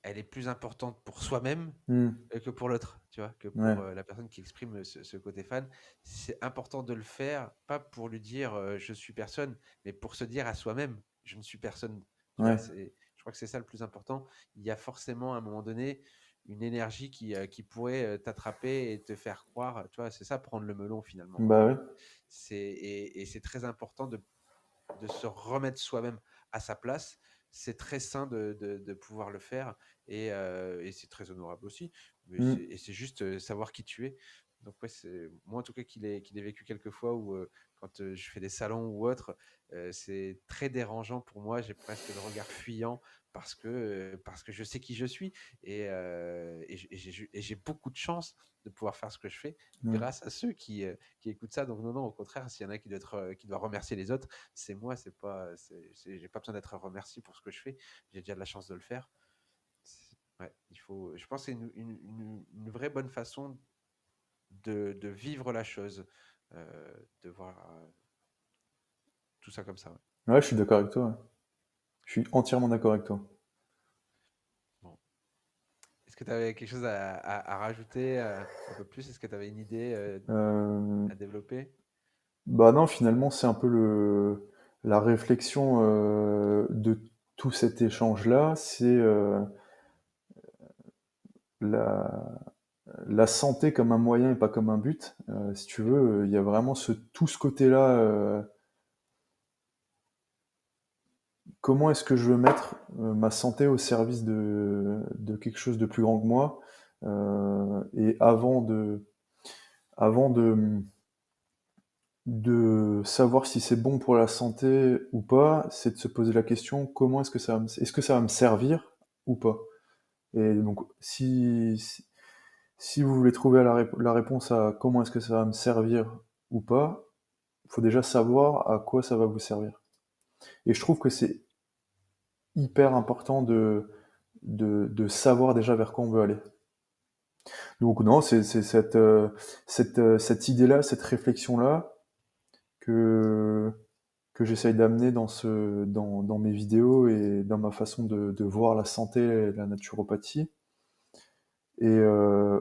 elle est plus importante pour soi-même Hmm, que pour l'autre, tu vois, que ouais, pour la personne qui exprime ce côté fan. C'est important de le faire, pas pour lui dire je suis personne, mais pour se dire à soi-même je ne suis personne. Tu vois, ouais, je crois que c'est ça le plus important. Il y a forcément à un moment donné une énergie qui pourrait t'attraper et te faire croire, tu vois, c'est ça prendre le melon finalement, hein. bah ouais, Et c'est très important de se remettre soi-même à sa place. C'est très sain de pouvoir le faire et c'est très honorable aussi. hmm, Et c'est juste savoir qui tu es. Donc ouais, c'est moi en tout cas qu'il ait vécu quelques fois où quand je fais des salons ou autre, c'est très dérangeant pour moi. J'ai presque le regard fuyant parce que je sais qui je suis et j'ai beaucoup de chance de pouvoir faire ce que je fais ouais. grâce à ceux qui écoutent ça. Donc non, non, au contraire, s'il y en a qui doit remercier les autres, c'est moi, c'est pas, j'ai pas besoin d'être remercié pour ce que je fais. J'ai déjà de la chance de le faire. Ouais, je pense que c'est une vraie bonne façon de vivre la chose, de voir tout ça comme ça. Ouais. Ouais, je suis d'accord avec toi. Ouais. Je suis entièrement d'accord avec toi. Bon. Est-ce que tu avais quelque chose à rajouter un peu plus? Est-ce que tu avais une idée Euh, à développer? Bah non, finalement, c'est un peu la réflexion de tout cet échange-là, c'est la, la santé comme un moyen et pas comme un but. Si tu veux, il y a vraiment tout ce côté-là. Comment est-ce que je veux mettre ma santé au service de quelque chose de plus grand que moi? Et avant de savoir si c'est bon pour la santé ou pas, c'est de se poser la question, comment est-ce que ça va me servir ou pas? Et donc, si vous voulez trouver la réponse à comment est-ce que ça va me servir ou pas, il faut déjà savoir à quoi ça va vous servir. Et je trouve que c'est hyper important de savoir déjà vers quoi on veut aller. Donc non, c'est cette idée-là, cette réflexion-là que, que j'essaye d'amener dans mes vidéos et dans ma façon de voir la santé et la naturopathie. Et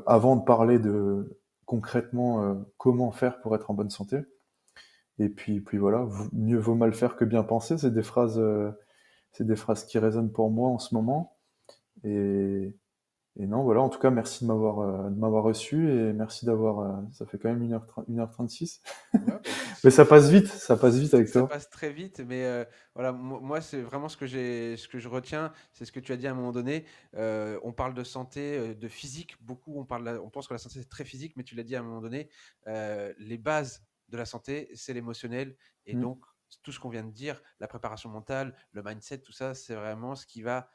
avant de parler de concrètement comment faire pour être en bonne santé, et puis voilà, mieux vaut mal faire que bien penser, c'est des phrases qui résonnent pour moi en ce moment. Et, et non, voilà, en tout cas, merci de m'avoir reçu et merci ça fait quand même 1h36. Ouais, pas de Mais souci. ça passe vite avec Ça toi. passe très vite, mais voilà, moi, c'est vraiment ce que je retiens, c'est ce que tu as dit à un moment donné. On parle de santé, de physique, beaucoup. On pense que la santé c'est très physique, mais tu l'as dit à un moment donné. Les bases de la santé, c'est l'émotionnel, et Mm, donc tout ce qu'on vient de dire, la préparation mentale, le mindset, tout ça, c'est vraiment ce qui va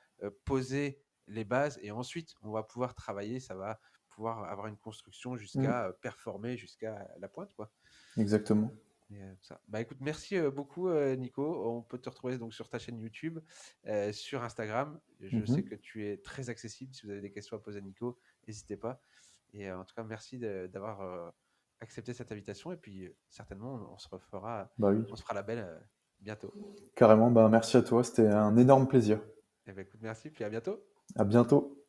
poser les bases, et ensuite on va pouvoir travailler, ça va pouvoir avoir une construction mm, jusqu'à performer jusqu'à la pointe, quoi. exactement. Ça. Bah écoute, merci beaucoup Nico. On peut te retrouver donc sur ta chaîne YouTube, sur Instagram. Je sais Mhm. que tu es très accessible. Si vous avez des questions à poser à Nico, n'hésitez pas. Et en tout cas, merci d'avoir accepté cette invitation. Et puis certainement, Bah oui, on se fera la belle bientôt. carrément. Bah merci à toi, c'était un énorme plaisir. Et ben écoute, merci. Puis à bientôt. À bientôt.